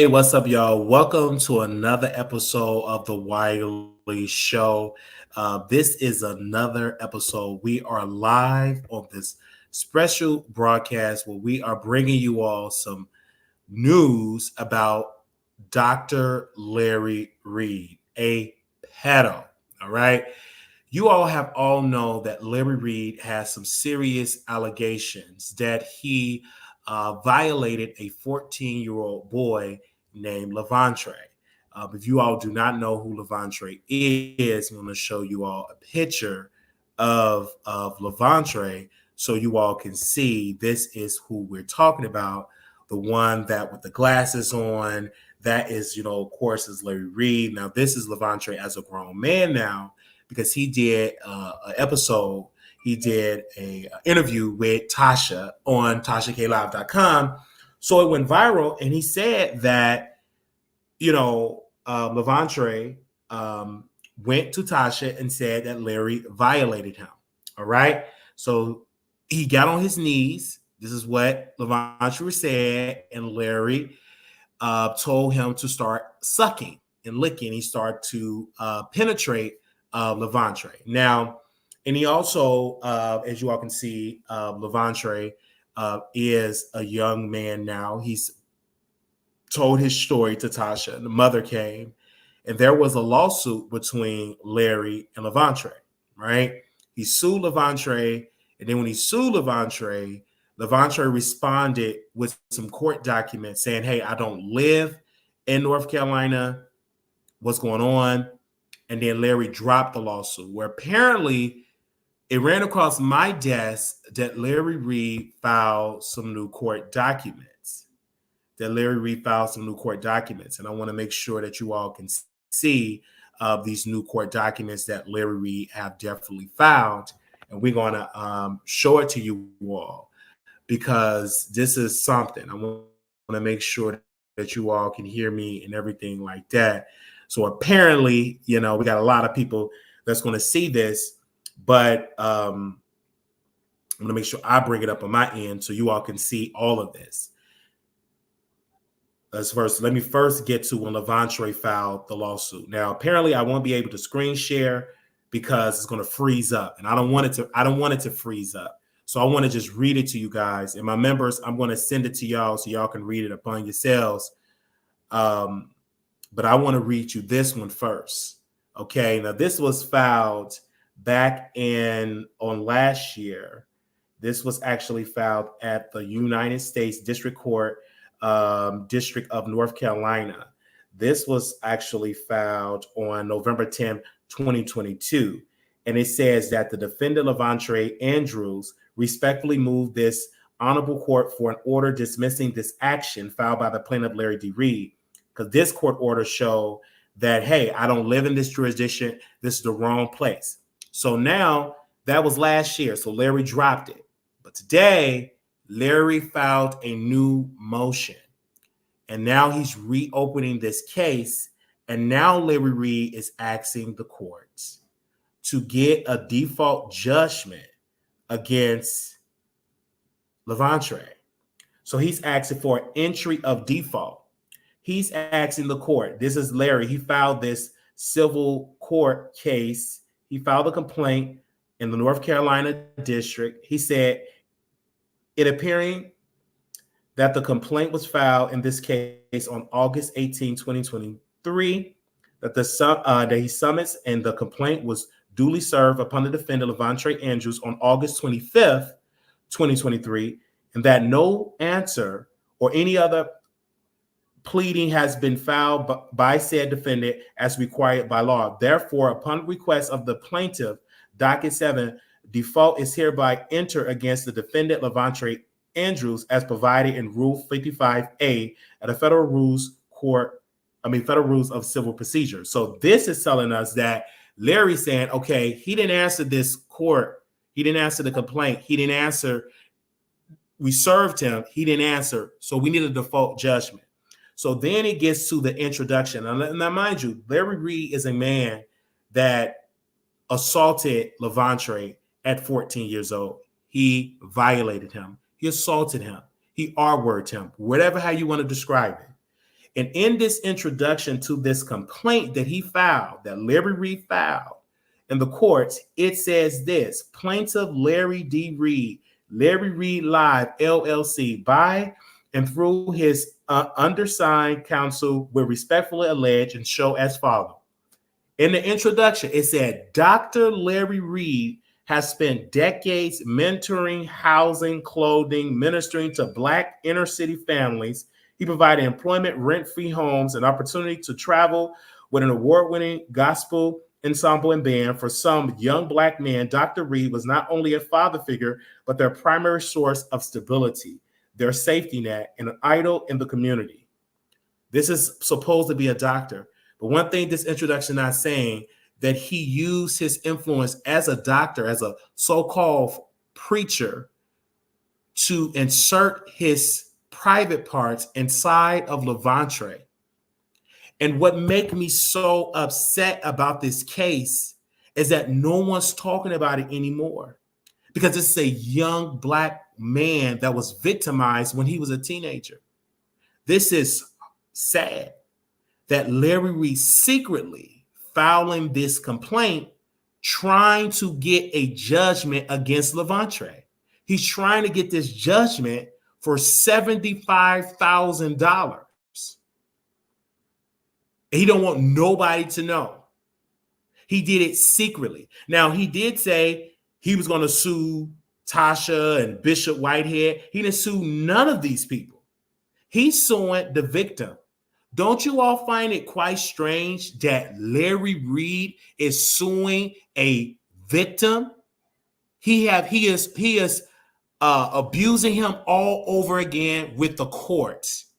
Hey, what's up, y'all? Welcome to another episode of the Wiley Show. This is another episode. We are live on this special broadcast where we are bringing you all some news about Dr. Larry Reid, a pedo. All right. You all have all known that Larry Reid has some serious allegations that he violated a 14-year-old boy named Levantre. If you all do not know who Levantre is, I'm going to show you all a picture of Levantre so you all can see this is who we're talking about. The one that with the glasses on, that is, of course, is Larry Reid. Now, this is Levantre as a grown man now, because he did an episode, he did an interview with Tasha on TashaKLive.com. So it went viral, and he said that, Levantre went to Tasha and said that Larry violated him. All right. So he got on his knees. This is what Levantre said, and Larry told him to start sucking and licking. He started to penetrate Levantre. Now, and he also, as you all can see, Levantre is a young man now. He's told his story to Tasha. The mother came, and there was a lawsuit between Larry and Levantre, right? He sued Levantre, and then when he sued Levantre responded with some court documents saying, hey, I don't live in North Carolina. What's going on? And then Larry dropped the lawsuit, where apparently it ran across my desk that Larry Reid filed some new court documents. And I want to make sure that you all can see these new court documents that Larry Reid have definitely filed. And we're going to show it to you all, because this is something. I want to make sure that you all can hear me and everything like that. So apparently, we got a lot of people that's going to see this, but I'm going to make sure I bring it up on my end so you all can see all of this. Let me first get to when Levantre filed the lawsuit. Now, apparently, I won't be able to screen share because it's going to freeze up, and I don't want it to freeze up. So I want to just read it to you guys, and my members, I'm going to send it to y'all so y'all can read it upon yourselves. But I want to read you this one first. Okay, now this was filed back on last year. This was actually filed at the United States District Court, District of North Carolina. This was actually filed on November 10th, 2022. And it says that the defendant Levantre Andrews respectfully moved this honorable court for an order dismissing this action filed by the plaintiff Larry D. Reid, because this court order showed that, hey, I don't live in this jurisdiction. This is the wrong place. So now that was last year. So Larry dropped it. But today, Larry filed a new motion. And now he's reopening this case. And now Larry Reid is asking the courts to get a default judgment against Levantre. So he's asking for an entry of default. He's asking the court. This is Larry. He filed this civil court case. He filed a complaint in the North Carolina district. He said, it appearing that the complaint was filed in this case on August 18, 2023, that he summons and the complaint was duly served upon the defendant Levantre Andrews on August 25th, 2023, and that no answer or any other pleading has been filed by said defendant as required by law. Therefore, upon request of the plaintiff, docket 7, default is hereby entered against the defendant Levantre Andrews as provided in Rule 55A of the Federal Rules of Civil Procedure. So this is telling us that Larry's saying, okay, he didn't answer this court. He didn't answer the complaint. He didn't answer. We served him. He didn't answer. So we need a default judgment. So then it gets to the introduction. Now, mind you, Larry Reid is a man that assaulted Levantre at 14 years old. He violated him. He assaulted him. He R-worded him, whatever how you want to describe it. And in this introduction to this complaint that he filed, that Larry Reid filed in the courts, it says this: plaintiff Larry D. Reid, Larry Reid Live, LLC, by and through his undersigned counsel, will respectfully allege and show as follows. In the introduction, it said, Dr. Larry Reid has spent decades mentoring, housing, clothing, ministering to Black inner city families. He provided employment, rent-free homes, and opportunity to travel with an award-winning gospel ensemble and band. For some young Black men, Dr. Reid was not only a father figure, but their primary source of stability, their safety net, and an idol in the community. This is supposed to be a doctor. But one thing this introduction not saying, that he used his influence as a doctor, as a so-called preacher, to insert his private parts inside of Levantre. And what makes me so upset about this case is that no one's talking about it anymore, because it's a young Black man that was victimized when he was a teenager. This is sad that Larry Reid secretly filing this complaint, trying to get a judgment against Levantre. He's trying to get this judgment for $75,000. He don't want nobody to know. He did it secretly. Now, he did say he was going to sue Tasha and Bishop Whitehead. He didn't sue none of these people. He's suing the victim. Don't you all find it quite strange that Larry Reid is suing a victim? He is abusing him all over again with the courts.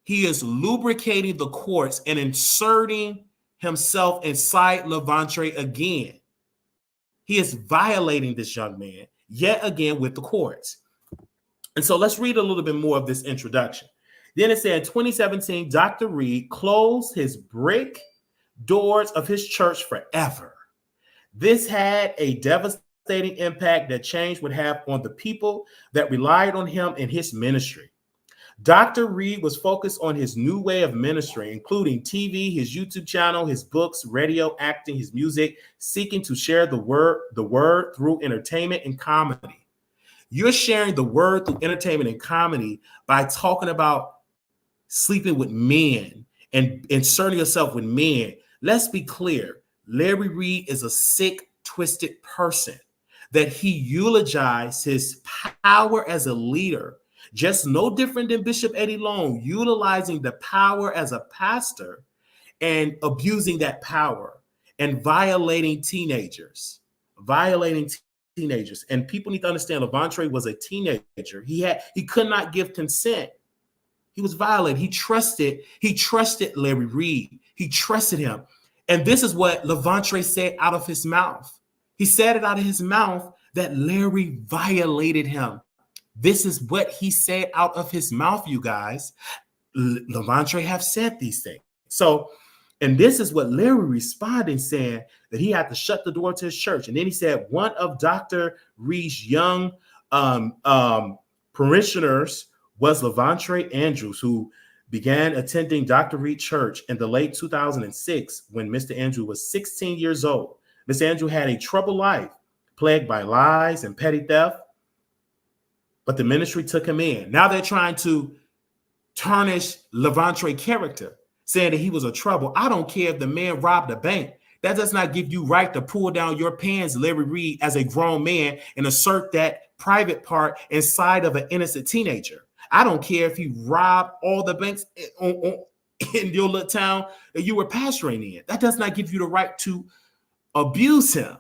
He is lubricating the courts and inserting himself inside Levantre again. He is violating this young man yet again with the courts. And so let's read a little bit more of this introduction. Then it said, in 2017, Dr. Reid closed his brick doors of his church forever. This had a devastating impact that change would have on the people that relied on him in his ministry. Dr. Reid was focused on his new way of ministry, including TV, his YouTube channel, his books, radio, acting, his music, seeking to share the word through entertainment and comedy. You're sharing the word through entertainment and comedy by talking about sleeping with men and inserting yourself with men. Let's be clear. Larry Reid is a sick, twisted person that he eulogized his power as a leader, just no different than Bishop Eddie Long, utilizing the power as a pastor and abusing that power and violating teenagers. And people need to understand, Levantre was a teenager. He could not give consent. He was violated. He trusted Larry Reid. He trusted him. And this is what Levantre said out of his mouth. He said it out of his mouth that Larry violated him. This is what he said out of his mouth, you guys. Levantre have said these things. So, and this is what Larry responded, saying that he had to shut the door to his church. And then he said one of Dr. Reid's young parishioners was Levantre Andrews, who began attending Dr. Reid Church in the late 2006 when Mr. Andrew was 16 years old. Mr. Andrew had a troubled life, plagued by lies and petty theft, but the ministry took him in. Now they're trying to tarnish Levantre's character, saying that he was a trouble. I don't care if the man robbed a bank. That does not give you right to pull down your pants, Larry Reid, as a grown man and assert that private part inside of an innocent teenager. I don't care if he robbed all the banks in your little town that you were pastoring in. That does not give you the right to abuse him.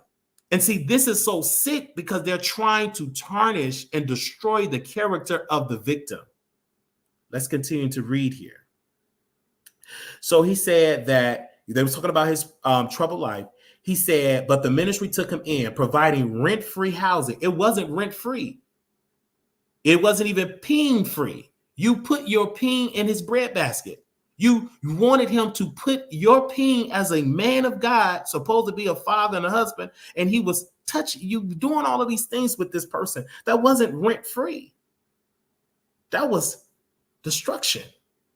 And see, this is so sick because they're trying to tarnish and destroy the character of the victim. Let's continue to read here. So he said that they were talking about his troubled life. He said, but the ministry took him in, providing rent-free housing. It wasn't rent-free. It wasn't even peen free. You put your peen in his breadbasket. You wanted him to put your peen as a man of God, supposed to be a father and a husband, and he was touching you, doing all of these things with this person. That wasn't rent free. That was destruction,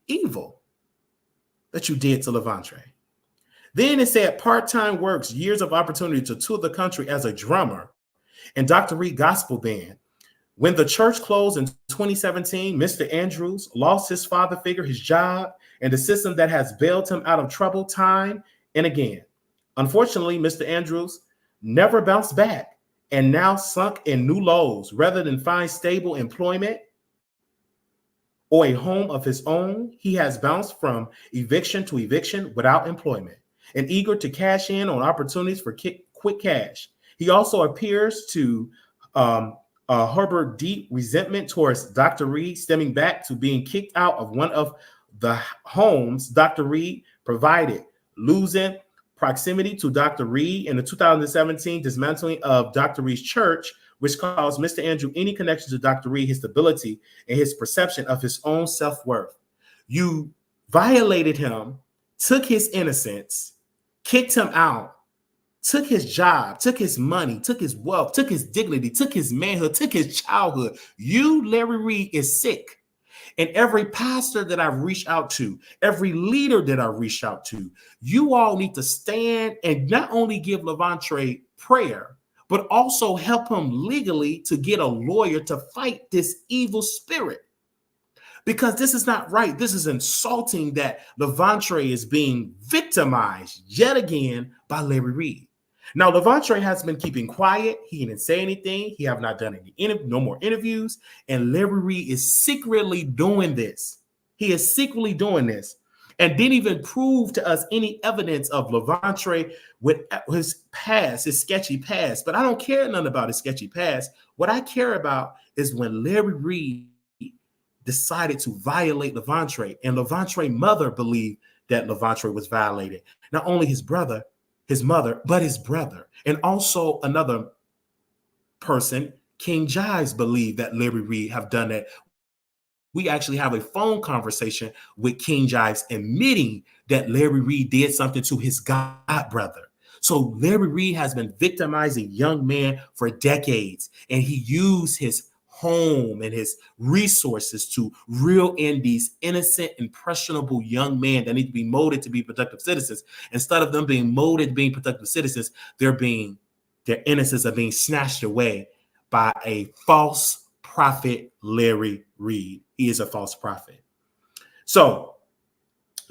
evil. that you did to Levante. Then it said part-time works, years of opportunity to tour the country as a drummer in Dr. Reid Gospel Band. When the church closed in 2017, Mr. Andrews lost his father figure, his job, and the system that has bailed him out of trouble time and again. Unfortunately, Mr. Andrews never bounced back and now sunk in new lows. Rather than find stable employment or a home of his own, he has bounced from eviction to eviction without employment and eager to cash in on opportunities for quick cash. He also appears to harbor deep resentment towards Dr. Reid, stemming back to being kicked out of one of the homes Dr. Reid provided, losing proximity to Dr. Reid in the 2017 dismantling of Dr. Reid's church, which caused Mr. Andrew any connection to Dr. Reid, his stability, and his perception of his own self-worth. You violated him, took his innocence, kicked him out, took his job, took his money, took his wealth, took his dignity, took his manhood, took his childhood. You, Larry Reid, is sick. And every pastor that I've reached out to, every leader that I've reached out to, you all need to stand and not only give Levante prayer, but also help him legally to get a lawyer to fight this evil spirit. Because this is not right. This is insulting that Levante is being victimized yet again by Larry Reid. Now, Levante has been keeping quiet. He didn't say anything. He have not done no more interviews. And Larry Reid is secretly doing this. He is secretly doing this and didn't even prove to us any evidence of Levante with his past, his sketchy past. But I don't care nothing about his sketchy past. What I care about is when Larry Reid decided to violate Levante, and Levante's mother believed that Levante was violated. Not only his brother, his mother, but his brother. And also another person, King Jives, believed that Larry Reid have done that. We actually have a phone conversation with King Jives admitting that Larry Reid did something to his god brother. So Larry Reid has been victimizing young men for decades, and he used his home and his resources to reel in these innocent, impressionable young men that need to be molded to be productive citizens. Instead of them being molded to being productive citizens, their innocence are being snatched away by a false prophet, Larry Reid. He is a false prophet. So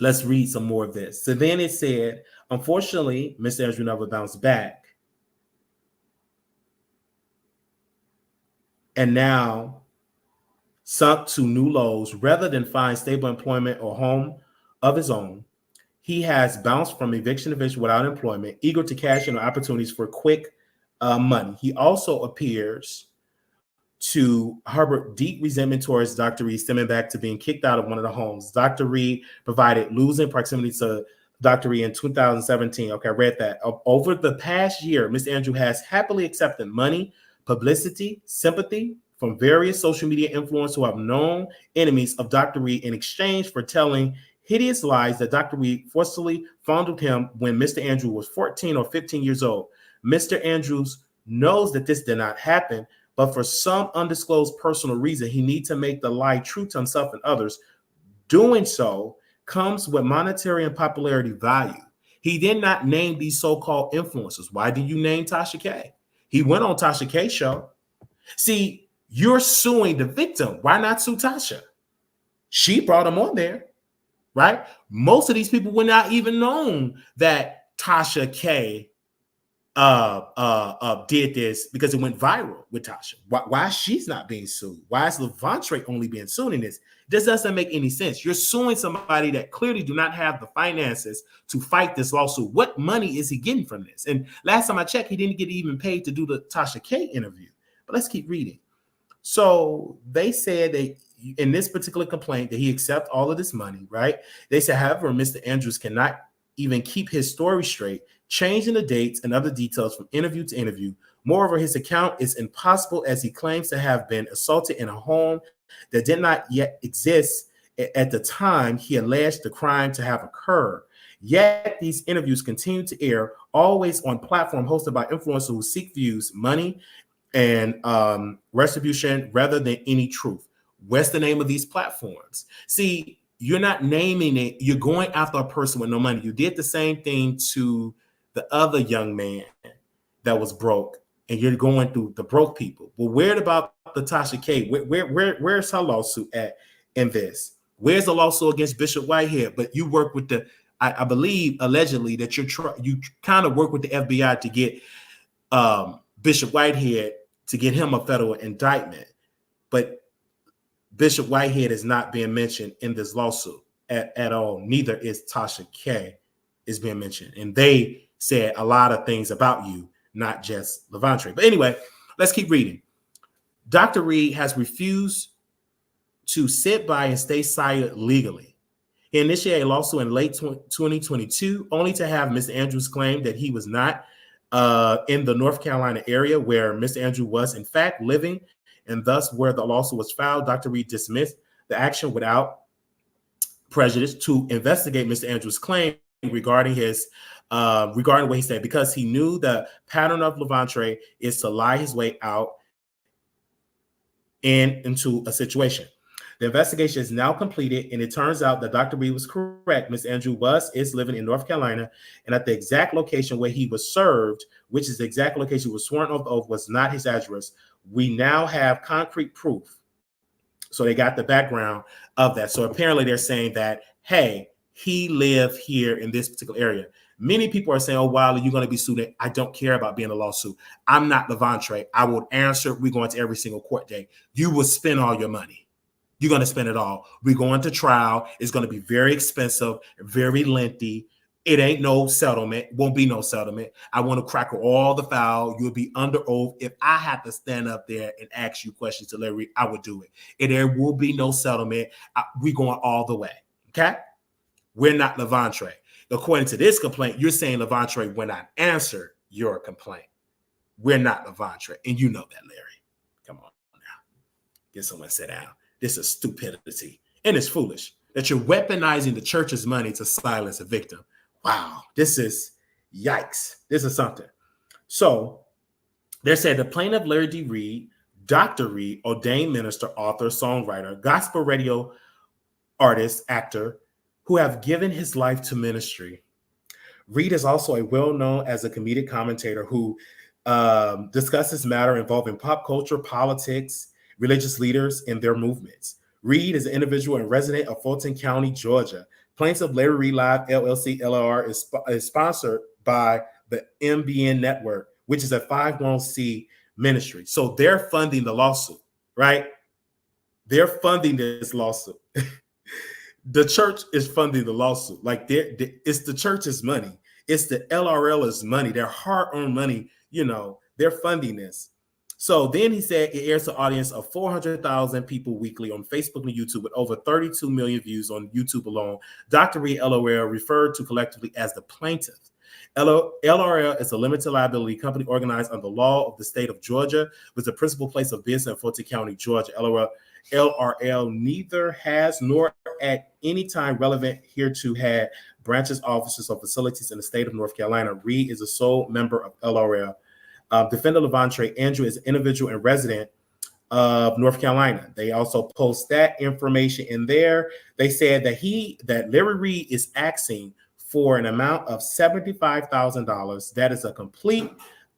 let's read some more of this. So then it said, unfortunately, Mr. Andrew never bounced back. And now sunk to new lows. Rather than find stable employment or home of his own, he has bounced from eviction to eviction without employment, eager to cash in on opportunities for quick money. He also appears to harbor deep resentment towards Dr. Reid, stemming back to being kicked out of one of the homes Dr. Reid provided, losing proximity to Dr. Reid in 2017. Okay, I read that. Over the past year, Mr. Andrew has happily accepted money, publicity, sympathy from various social media influencers who have known enemies of Dr. Reid in exchange for telling hideous lies that Dr. Reid forcibly fondled him when Mr. Andrew was 14 or 15 years old. Mr. Andrews knows that this did not happen, but for some undisclosed personal reason, he needs to make the lie true to himself and others. Doing so comes with monetary and popularity value. He did not name these so-called influencers. Why did you name Tasha K? He went on Tasha K's show. See, you're suing the victim. Why not sue Tasha? She brought him on there, right? Most of these people would not even known that Tasha K did this because it went viral with Tasha. Why she's not being sued? Why is Levante only being sued in this? This doesn't make any sense. You're suing somebody that clearly do not have the finances to fight this lawsuit. What money is he getting from this? And last time I checked, he didn't get even paid to do the Tasha K interview. But let's keep reading. So they said that in this particular complaint that he accepts all of this money, right? They said, however, Mr. Andrews cannot even keep his story straight, changing the dates and other details from interview to interview. Moreover, his account is impossible as he claims to have been assaulted in a home that did not yet exist at the time he alleged the crime to have occurred. Yet these interviews continue to air, always on platform hosted by influencers who seek views, money, and retribution rather than any truth. What's the name of these platforms? See, you're not naming it. You're going after a person with no money. You did the same thing to the other young man that was broke, and you're going through the broke people. Well, where about the Tasha K? Where's her lawsuit at in this? Where's the lawsuit against Bishop Whitehead? But you work with the, I believe, allegedly that you kind of work with the FBI to get Bishop Whitehead, to get him a federal indictment. But Bishop Whitehead is not being mentioned in this lawsuit at all. Neither is Tasha K is being mentioned. And they said a lot of things about you, not just Levontre. But anyway, let's keep reading. Dr. Reid has refused to sit by and stay silent legally. He initiated a lawsuit in late 2022, only to have Mr. Andrews claim that he was not in the North Carolina area where Mr. Andrews was in fact living, and thus where the lawsuit was filed. Dr. Reid dismissed the action without prejudice to investigate Mr. Andrews' claim regarding what he said, because he knew the pattern of Levontre is to lie his way out into a situation. The investigation is now completed, and it turns out that Dr. Reid was correct. Ms. Andrew is living in North Carolina, and at the exact location where he was served, which is the exact location he was sworn oath was not his address. We now have concrete proof. So they got the background of that. So apparently they're saying that, hey, he lived here in this particular area. Many people are saying, oh, Wiley, you're going to be sued. I don't care about being a lawsuit. I'm not Levontre. I will answer. We're going to every single court day. You will spend all your money. You're going to spend it all. We're going to trial. It's going to be very expensive, very lengthy. It ain't no settlement. Won't be no settlement. I want to crack all the file. You'll be under oath. If I have to stand up there and ask you questions to Larry, I would do it. And there will be no settlement. We're going all the way. Okay? We're not Levontre. According to this complaint, you're saying Levontre when I answer your complaint. We're not Levontre. And you know that, Larry. Come on now. Get someone sit down. This is stupidity. And it's foolish that you're weaponizing the church's money to silence a victim. Wow. This is yikes. This is something. So they said the plaintiff, Larry D. Reid, Dr. Reid, ordained minister, author, songwriter, gospel radio artist, actor, who have given his life to ministry. Reid is also well-known as a comedic commentator who discusses matter involving pop culture, politics, religious leaders, and their movements. Reid is an individual and resident of Fulton County, Georgia. Plaintiff Larry Reid Live, LLC, LLR is sponsored by the MBN Network, which is a 501c ministry. So they're funding the lawsuit, right? They're funding this lawsuit. The church is funding the lawsuit. Like it's the church's money. It's the LRL's money, their hard-earned money. You know, they're funding this. So then he said it airs to an audience of 400,000 people weekly on Facebook and YouTube with over 32 million views on YouTube alone. Dr. Reid LOL referred to collectively as the plaintiff. LRL is a limited liability company organized under the law of the state of Georgia with the principal place of business in Fulton County, Georgia. LRL neither has nor at any time relevant hereto had branches, offices, or facilities in the state of North Carolina. Reid is a sole member of LRL. Defendant Levontre Andrew is an individual and resident of North Carolina. They also post that information in there. They said that Larry Reid is asking for an amount of $75,000. That is a complete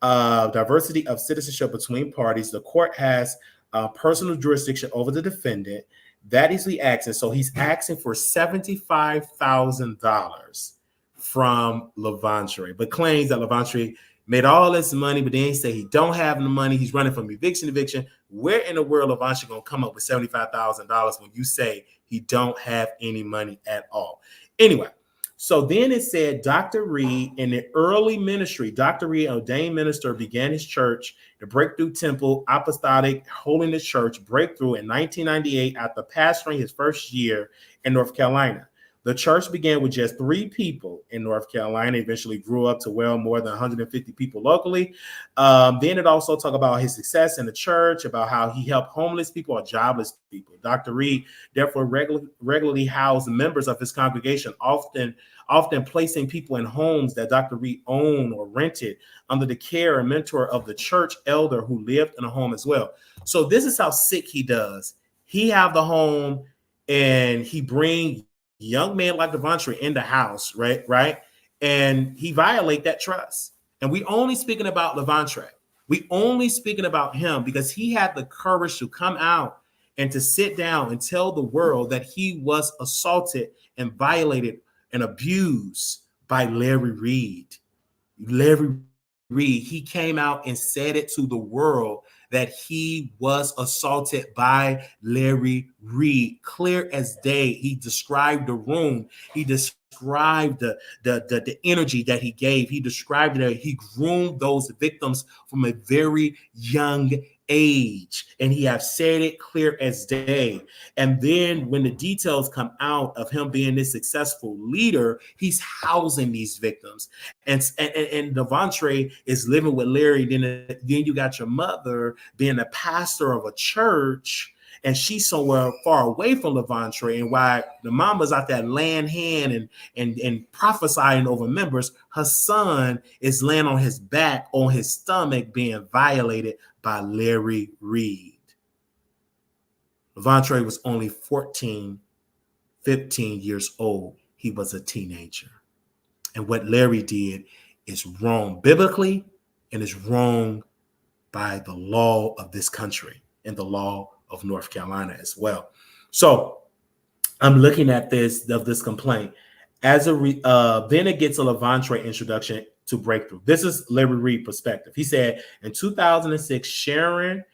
diversity of citizenship between parties. The court has personal jurisdiction over the defendant. That is the asking. So he's asking for $75,000 from Levontre, but claims that Levontre made all this money, but then he said he don't have the money. He's running from eviction to eviction. Where in the world Levontre going to come up with $75,000 when you say he don't have any money at all? Anyway, so then it said Dr. Reid in the early ministry, Dr. Reid, ordained minister, began his church, the Breakthrough Temple Apostolic Holiness Church Breakthrough in 1998 after pastoring his first year in North Carolina. The church began with just 3 people in North Carolina, eventually grew up to well more than 150 people locally. Then it also talked about his success in the church, about how he helped homeless people or jobless people. Dr. Reid therefore regularly housed members of his congregation, often placing people in homes that Dr. Reid owned or rented under the care and mentor of the church elder who lived in a home as well. So this is how sick he does. He have the home and he bring young man like Devontre in the house, right, and he violate that trust. And we only speaking about Devontre. We only speaking about him because he had the courage to come out and to sit down and tell the world that he was assaulted and violated and abused by Larry Reid. Larry Reid, he came out and said it to the world that he was assaulted by Larry Reid. Clear as day. He described the room. He described the energy that he gave. He described that he groomed those victims from a very young age, and he have said it clear as day. And then when the details come out of him being this successful leader, he's housing these victims, and Devontre is living with Larry. Then you got your mother being a pastor of a church, and she's somewhere far away from Devontre. And while the mama's out there laying hand and prophesying over members, her son is laying on his back, on his stomach, being violated by Larry Reid. Devontre was only 14, 15 years old. He was a teenager. And what Larry did is wrong biblically and is wrong by the law of this country and the law of North Carolina as well. So I'm looking at this complaint as then it gets a Devontre introduction to Breakthrough. This is Larry Reid perspective. He said in 2006, Sharon,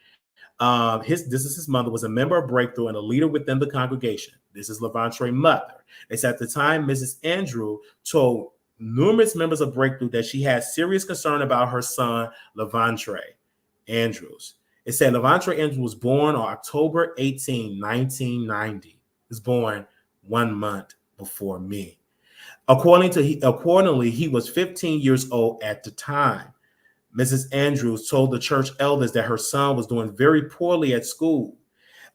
this is his mother, was a member of Breakthrough and a leader within the congregation. This is Devontre mother. They said at the time, Mrs. Andrew told numerous members of Breakthrough that she had serious concern about her son, Devontre Andrews. It said Devontre Andrews was born on October 18, 1990. He was born 1 month before me. Accordingly, he was 15 years old at the time. Mrs. Andrews told the church elders that her son was doing very poorly at school,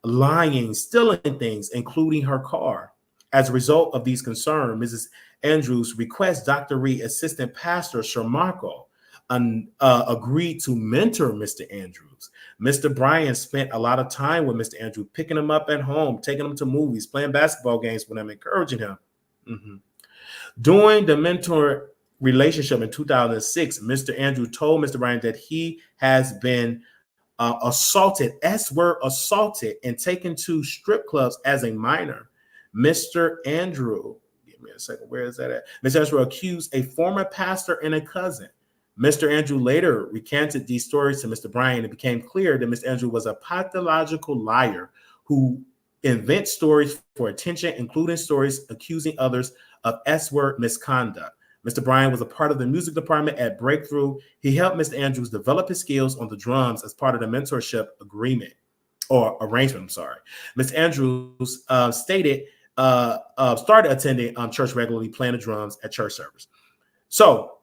lying, stealing things, including her car. As a result of these concerns, Mrs. Andrews requests Dr. Reid, assistant pastor Sir Marco, agreed to mentor Mr. Andrews. Mr. Bryan spent a lot of time with Mr. Andrews, picking him up at home, taking him to movies, playing basketball games with him, encouraging him. During the mentor relationship in 2006, Mr. Andrews told Mr. Bryan that he has been assaulted, assaulted, and taken to strip clubs as a minor. Mr. Andrew, give me a second, where is that at? Mr. Andrew accused a former pastor and a cousin. Mr. Andrew later recanted these stories to Mr. Bryan. It became clear that Mr. Andrew was a pathological liar who invents stories for attention, including stories accusing others of S-word misconduct. Mr. Bryan was a part of the music department at Breakthrough. He helped Mr. Andrews develop his skills on the drums as part of the mentorship arrangement. Mr. Andrews started attending church regularly, playing the drums at church service. So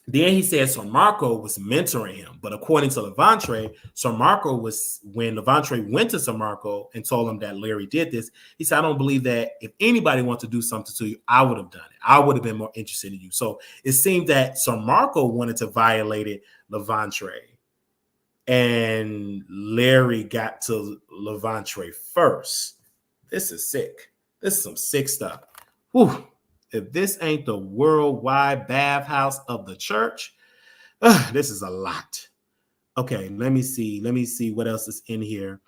then he said Sir Marco was mentoring him. But according to Devontre, Sir Marco was, when Devontre went to Sir Marco and told him that Larry did this, he said, I don't believe that if anybody wants to do something to you, I would have done it. I would have been more interested in you. So it seemed that Sir Marco wanted to violate Devontre, and Larry got to Devontre first. This is sick. This is some sick stuff. Whew. If this ain't the worldwide bathhouse of the church, this is a lot. Okay, let me see what else is in here.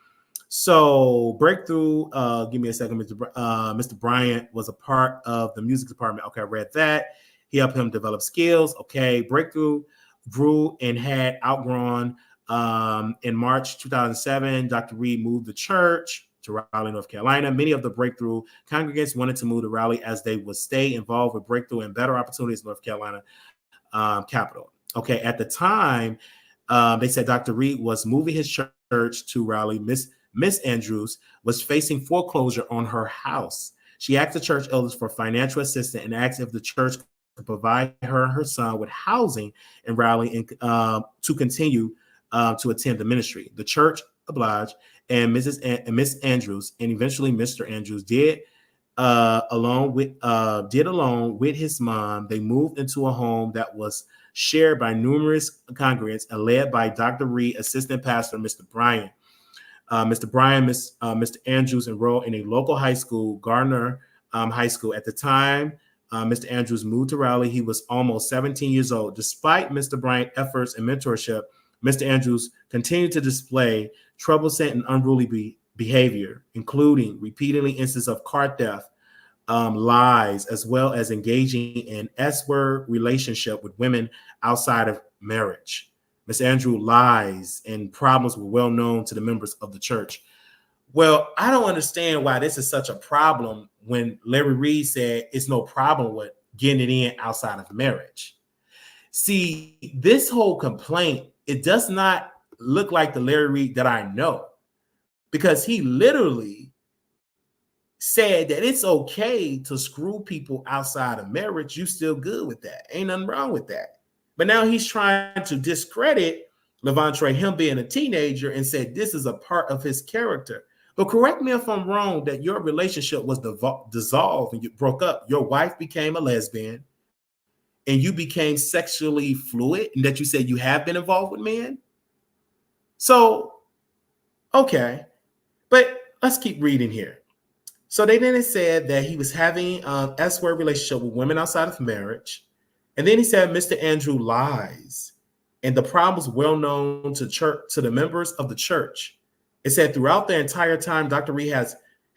So Breakthrough, give me a second. Mr. Bryant was a part of the music department. Okay, I read that. He helped him develop skills. Okay, Breakthrough grew and had outgrown. In March 2007, Dr. Reid moved the church to Raleigh, North Carolina. Many of the Breakthrough congregants wanted to move to Raleigh as they would stay involved with Breakthrough and better opportunities in North Carolina capital. Okay, at the time, they said Dr. Reid was moving his church to Raleigh. Miss Andrews was facing foreclosure on her house. She asked the church elders for financial assistance and asked if the church could provide her and her son with housing in Raleigh and to continue to attend the ministry. The church obliged, and Miss Andrews and eventually Mr. Andrews did along with his mom. They moved into a home that was shared by numerous congregants and led by Dr. Reid, assistant pastor Mr. Bryan. Mr. Andrews enrolled in a local high school, Gardner high school. At the time, Mr. Andrews moved to Raleigh. He was almost 17 years old. Despite Mr. Bryant's efforts and mentorship, Mr. Andrews continued to display troublesome and unruly behavior, including repeatedly instances of car theft, lies, as well as engaging in S-word relationship with women outside of marriage. Mr. Andrews' lies and problems were well known to the members of the church. Well, I don't understand why this is such a problem when Larry Reid said it's no problem with getting it in outside of marriage. See, this whole complaint, it does not look like the Larry Reid that I know, because he literally said that it's okay to screw people outside of marriage. You still good with that. Ain't nothing wrong with that. But now he's trying to discredit Levantre, him being a teenager, and said this is a part of his character. But correct me if I'm wrong, that your relationship was dissolved and you broke up. Your wife became a lesbian and you became sexually fluid, and that you said you have been involved with men. So, okay. But let's keep reading here. So they then said that he was having S-word relationship with women outside of marriage. And then he said Mr. Andrew lies. And the problem was well known to the members of the church. It said throughout the entire time, Dr. Reid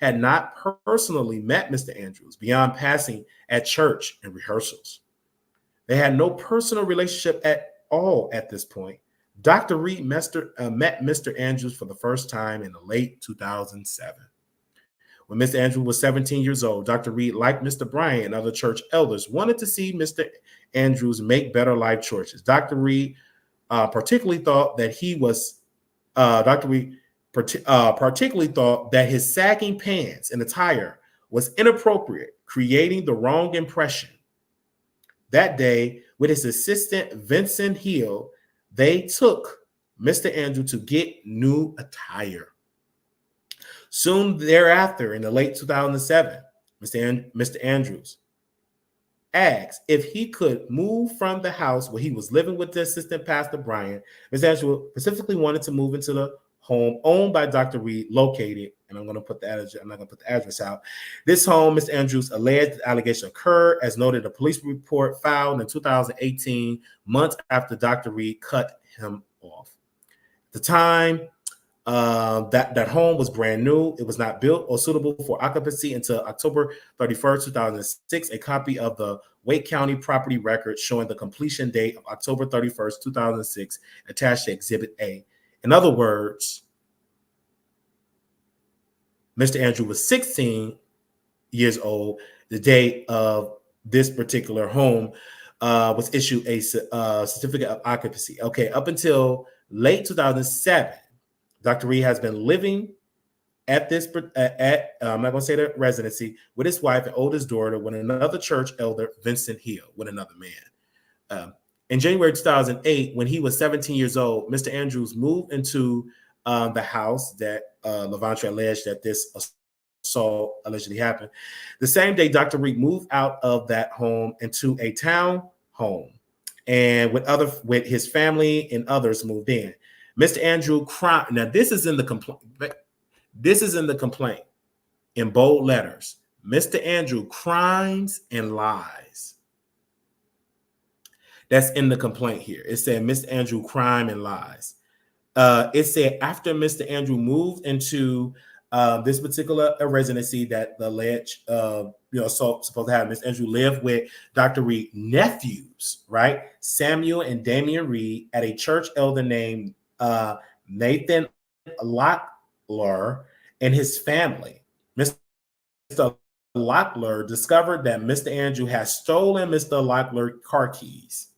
had not personally met Mr. Andrews beyond passing at church and rehearsals. They had no personal relationship at all at this point. Dr. Reid met Mr. Andrews for the first time in the late 2007. When Mr. Andrews was 17 years old, Dr. Reid, like Mr. Bryant and other church elders, wanted to see Mr. Andrews make better life choices. Dr. Reid particularly thought that his sagging pants and attire was inappropriate, creating the wrong impression. That day, with his assistant Vincent Hill, they took Mr. Andrews to get new attire. Soon thereafter, in the late 2007, Mr. Andrews asked if he could move from the house where he was living with the assistant pastor Brian. Mr. Andrews specifically wanted to move into the home owned by Dr. Reid, located, and I'm not going to put the address out. This home, Mr. Andrews alleged the allegation occurred, as noted in a police report filed in 2018, months after Dr. Reid cut him off. At the time, that home was brand new. It was not built or suitable for occupancy until October 31st, 2006. A copy of the Wake County property record showing the completion date of October 31st, 2006, attached to Exhibit A. In other words, Mr. Andrews was 16 years old the day of this particular home was issued a certificate of occupancy. Okay, up until late 2007, Dr. Reid has been living at this I'm not going to say the residency, with his wife and oldest daughter, with another church elder, Vincent Hill, with another man. In January 2008, when he was 17 years old, Mr. Andrews moved into the house that Levantre alleged that this assault allegedly happened. The same day, Dr. Reid moved out of that home into a town home, and with his family and others moved in. Mr. Andrew cried. Now, this is in the complaint. This is in the complaint in bold letters. Mr. Andrew crimes and lies. That's in the complaint here. It said Mr. Andrew crime and lies. It said after Mr. Andrew moved into this particular residency that the alleged assault supposed to have, Mr. Andrew lived with Dr. Reid nephews, right? Samuel and Damian Reid, at a church elder named Nathan Locklear and his family. Mr. Locklear discovered that Mr. Andrew had stolen Mr. Locklear's car keys.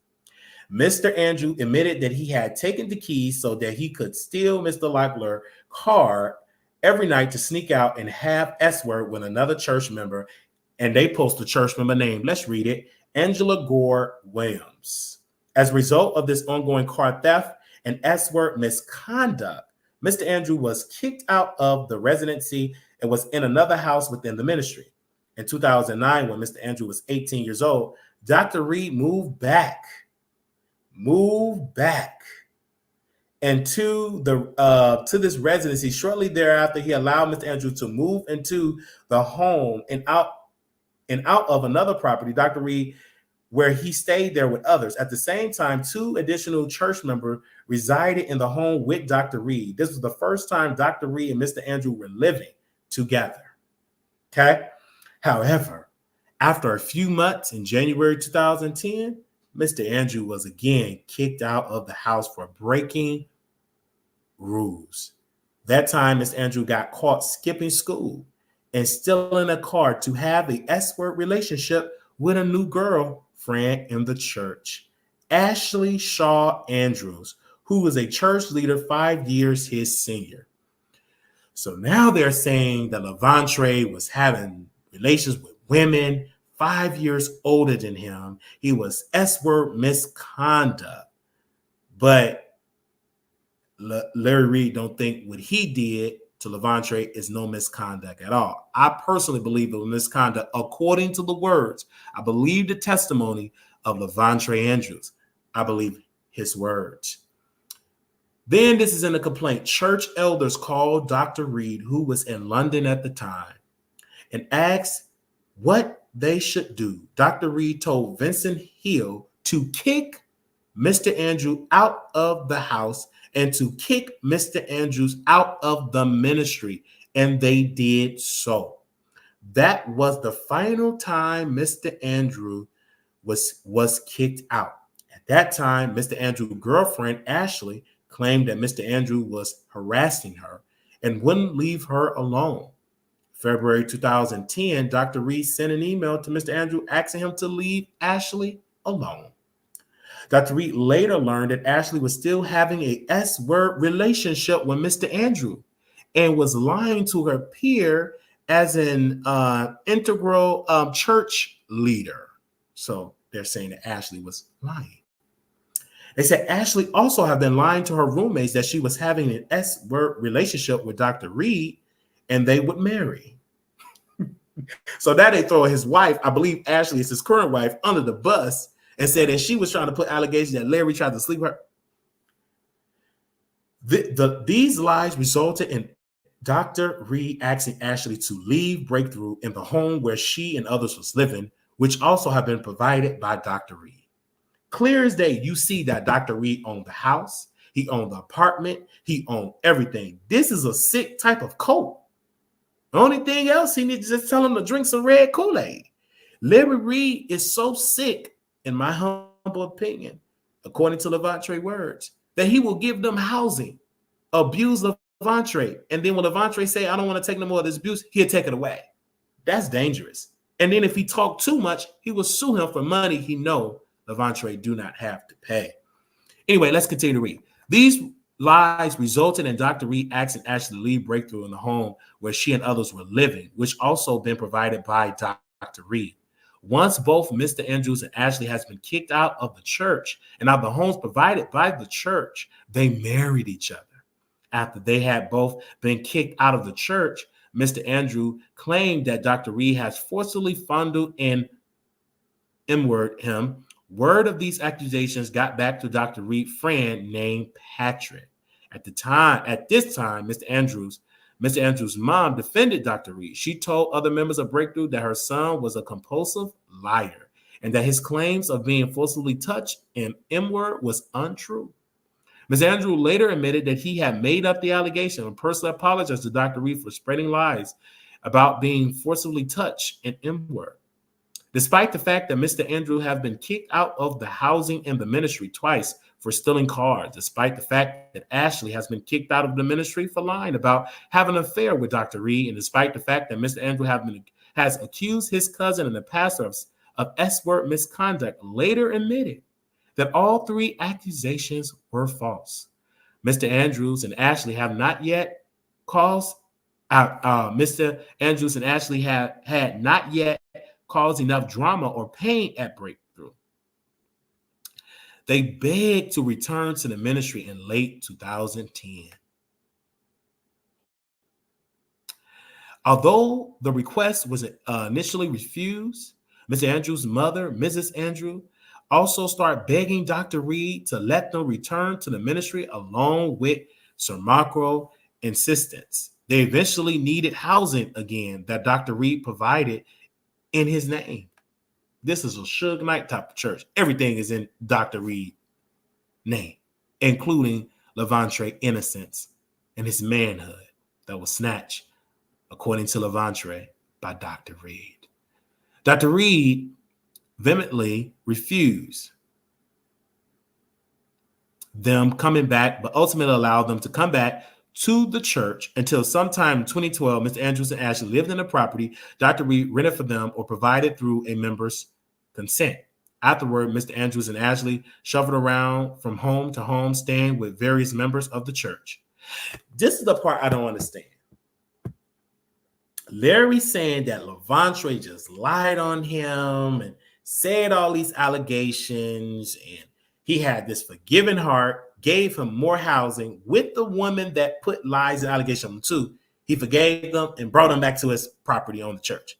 Mr. Andrew admitted that he had taken the keys so that he could steal Mr. Locklear's car every night to sneak out and have S-word with another church member. And they post a church member name. Let's read it. Angela Gore Williams. As a result of this ongoing car theft and S-word misconduct, Mr. Andrew was kicked out of the residency and was in another house within the ministry. In 2009, when Mr. Andrew was 18 years old, Dr. Reid moved back and to this residency. Shortly thereafter, he allowed Mr. Andrew to move into the home and out and out of another property, Dr. Reid, where he stayed there with others. At the same time, 2 additional church members resided in the home with Dr. Reid. This was the first time Dr. Reid and Mr. Andrew were living together. Okay. However, after a few months in January 2010, Mr. Andrew was again kicked out of the house for breaking rules. That time, Mr. Andrew got caught skipping school and still in a car to have a S-word relationship with a new girlfriend in the church, Ashley Shaw Andrews, who was a church leader 5 years his senior. So now they're saying that Levontre was having relations with women 5 years older than him. He was S-word misconduct. But Larry Reid don't think what he did to Levontre is no misconduct at all. I personally believe it was misconduct according to the words. I believe the testimony of Levontre Andrews. I believe his words. Then this is in a complaint. Church elders called Dr. Reid, who was in London at the time, and asked what they should do. Dr. Reid told Vincent Hill to kick Mr. Andrew out of the house and to kick Mr. Andrews out of the ministry, and they did so. That was the final time Mr. Andrew was kicked out. At that time, Mr. Andrew's girlfriend, Ashley, claimed that Mr. Andrew was harassing her and wouldn't leave her alone. February 2010, Dr. Reid sent an email to Mr. Andrew asking him to leave Ashley alone. Dr. Reid later learned that Ashley was still having a S-word relationship with Mr. Andrew and was lying to her peer as an integral church leader. So they're saying that Ashley was lying. They said Ashley also had been lying to her roommates that she was having an S-word relationship with Dr. Reid and they would marry. So now they throw his wife, I believe Ashley is his current wife, under the bus and said that she was trying to put allegations that Larry tried to sleep her. These lies resulted in Dr. Reid asking Ashley to leave Breakthrough in the home where she and others was living, which also had been provided by Dr. Reid. Clear as day, you see that Dr. Reid owned the house, he owned the apartment, he owned everything. This is a sick type of cult. The only thing else, he needs to just tell him to drink some red Kool-Aid. Larry Reid is so sick, in my humble opinion, according to Levontre words, that he will give them housing, abuse Levontre, and then when Levontre say, I don't want to take no more of this abuse, he'll take it away. That's dangerous. And then if he talked too much, he will sue him for money he know Levontre do not have to pay. Anyway, let's continue to read. These lies resulted in Dr. Reid asking Ashley to leave Breakthrough in the home where she and others were living, which also been provided by Dr. Reid. Once both Mr. Andrews and Ashley has been kicked out of the church and now the homes provided by the church, they married each other. After they had both been kicked out of the church, Mr. Andrew claimed that Dr. Reid has forcibly fondled and M-word him. Word of these accusations got back to Dr. Reid's friend named Patrick. At this time, Mr. Andrews' mom defended Dr. Reid. She told other members of Breakthrough that her son was a compulsive liar and that his claims of being forcibly touched and M-word was untrue. Ms. Andrew later admitted that he had made up the allegation and personally apologized to Dr. Reid for spreading lies about being forcibly touched and M-word. Despite the fact that Mr. Andrew have been kicked out of the housing and the ministry twice for stealing cars, despite the fact that Ashley has been kicked out of the ministry for lying about having an affair with Dr. Reid, and despite the fact that Mr. Andrew has accused his cousin and the pastor of S-word misconduct, later admitted that all 3 accusations were false. Mr. Andrews and Ashley have not yet caused Mr. Andrews and Ashley had not yet caused enough drama or pain at Breakthrough. They begged to return to the ministry in late 2010. Although the request was initially refused, Mr. Andrews' mother, Mrs. Andrew, also started begging Dr. Reid to let them return to the ministry along with Sir Marco insistence. They eventually needed housing again that Dr. Reid provided in his name. This is a Suge Knight type of church. Everything is in Dr. Reid's name, including Levantre's innocence and his manhood that was snatched, according to Levantre, by Dr. Reid. Dr. Reid vehemently refused them coming back, but ultimately allowed them to come back to the church until sometime in 2012, Mr. Andrews and Ashley lived in the property Dr. Reid rented for them or provided through a member's consent. Afterward, Mr. Andrews and Ashley shuffled around from home to home, staying with various members of the church. This is the part I don't understand. Larry saying that Levantre just lied on him and said all these allegations, and he had this forgiving heart, gave him more housing with the woman that put lies and allegations on him too. He forgave them and brought them back to his property on the church.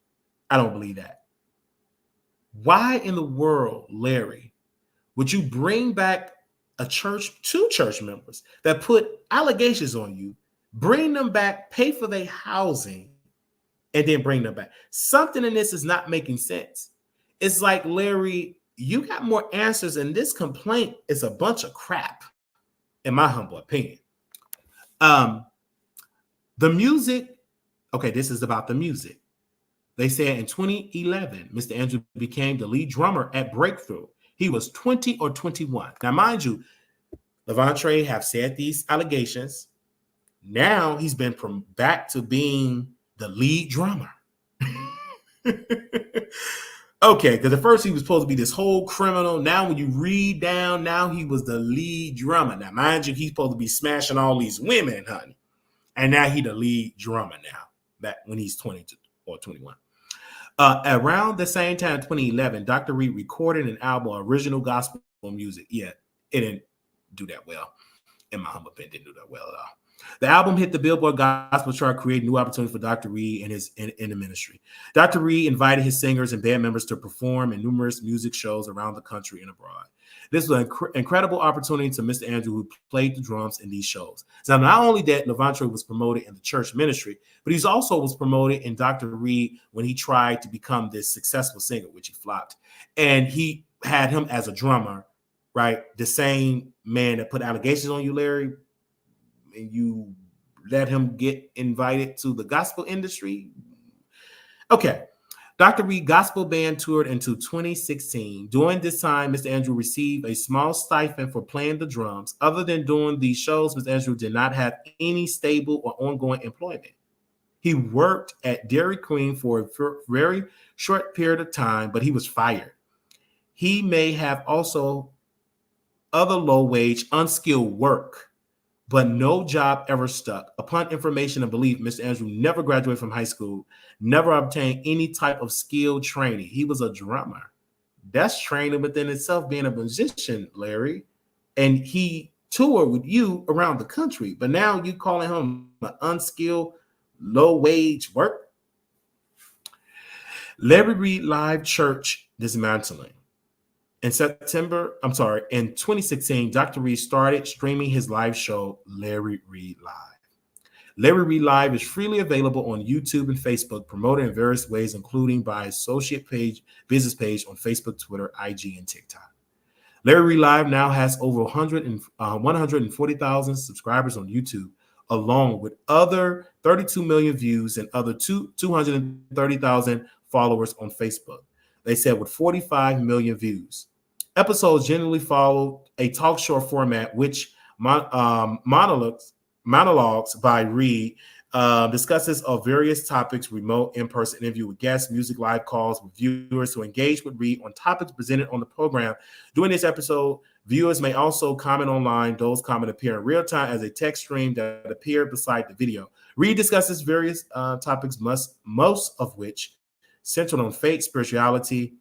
I don't believe that. Why in the world, Larry, would you bring back a church, two church members that put allegations on you, bring them back, pay for their housing, and then bring them back? Something in this is not making sense. It's like, Larry, you got more answers, and this complaint is a bunch of crap, in my humble opinion. The music, okay, this is about the music. They said in 2011, Mr. Andrew became the lead drummer at Breakthrough. He was 20 or 21. Now, mind you, Levantre have said these allegations. Now he's been back to being the lead drummer. Okay, because at first he was supposed to be this whole criminal. Now when you read down, now he was the lead drummer. Now, mind you, he's supposed to be smashing all these women, honey. And now he's the lead drummer now, back when he's 22 or 21. Around the same time, 2011, Dr. Reid recorded an album, original gospel music. Yeah, it didn't do that well. In my humble opinion, didn't do that well at all. The album hit the Billboard Gospel chart, creating new opportunities for Dr. Reid and his in the ministry. Dr. Reid invited his singers and band members to perform in numerous music shows around the country and abroad. This was an incredible opportunity to Mr. Andrew, who played the drums in these shows. So not only that, Levantre was promoted in the church ministry, but he also was promoted in Dr. Reid when he tried to become this successful singer, which he flopped. And he had him as a drummer, right? The same man that put allegations on you, Larry, and you let him get invited to the gospel industry. Okay. Dr. Reid gospel band toured until 2016. During this time, Mr. Andrew received a small stipend for playing the drums. Other than doing these shows, Mr. Andrew did not have any stable or ongoing employment. He worked at Dairy Queen for a very short period of time, but he was fired. He may have also other low-wage, unskilled work, but no job ever stuck. Upon information and belief, Mr. Andrew never graduated from high school, never obtained any type of skilled training. He was a drummer. That's training within itself, being a musician, Larry. And he toured with you around the country, but now you calling him an unskilled, low-wage work? Larry Reid Live Church dismantling. In 2016, Dr. Reid started streaming his live show, Larry Reid Live. Larry Reid Live is freely available on YouTube and Facebook, promoted in various ways, including by associate page, business page on Facebook, Twitter, IG, and TikTok. Larry Reid Live now has over 140,000 subscribers on YouTube, along with other 32 million views and other 230,000 followers on Facebook. They said with 45 million views. Episodes generally follow a talk show format, which monologues by Reid discusses of various topics, remote, in-person interview with guests, music, live calls with viewers to engage with Reid on topics presented on the program. During this episode, viewers may also comment online. Those comments appear in real time as a text stream that appear beside the video. Reid discusses various topics, most of which centered on faith, spirituality,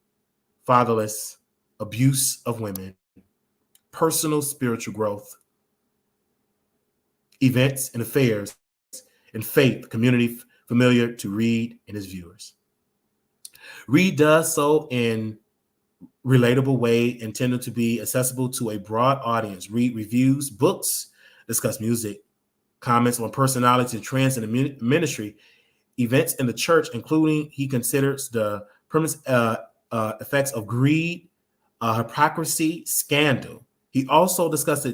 fatherless, abuse of women, personal spiritual growth, events and affairs, and faith, community familiar to Reid and his viewers. Reid does so in relatable way, intended to be accessible to a broad audience. Reid reviews books, discuss music, comments on personality and trends in the ministry, events in the church, including he considers the effects of greed, hypocrisy, scandal. He also discussed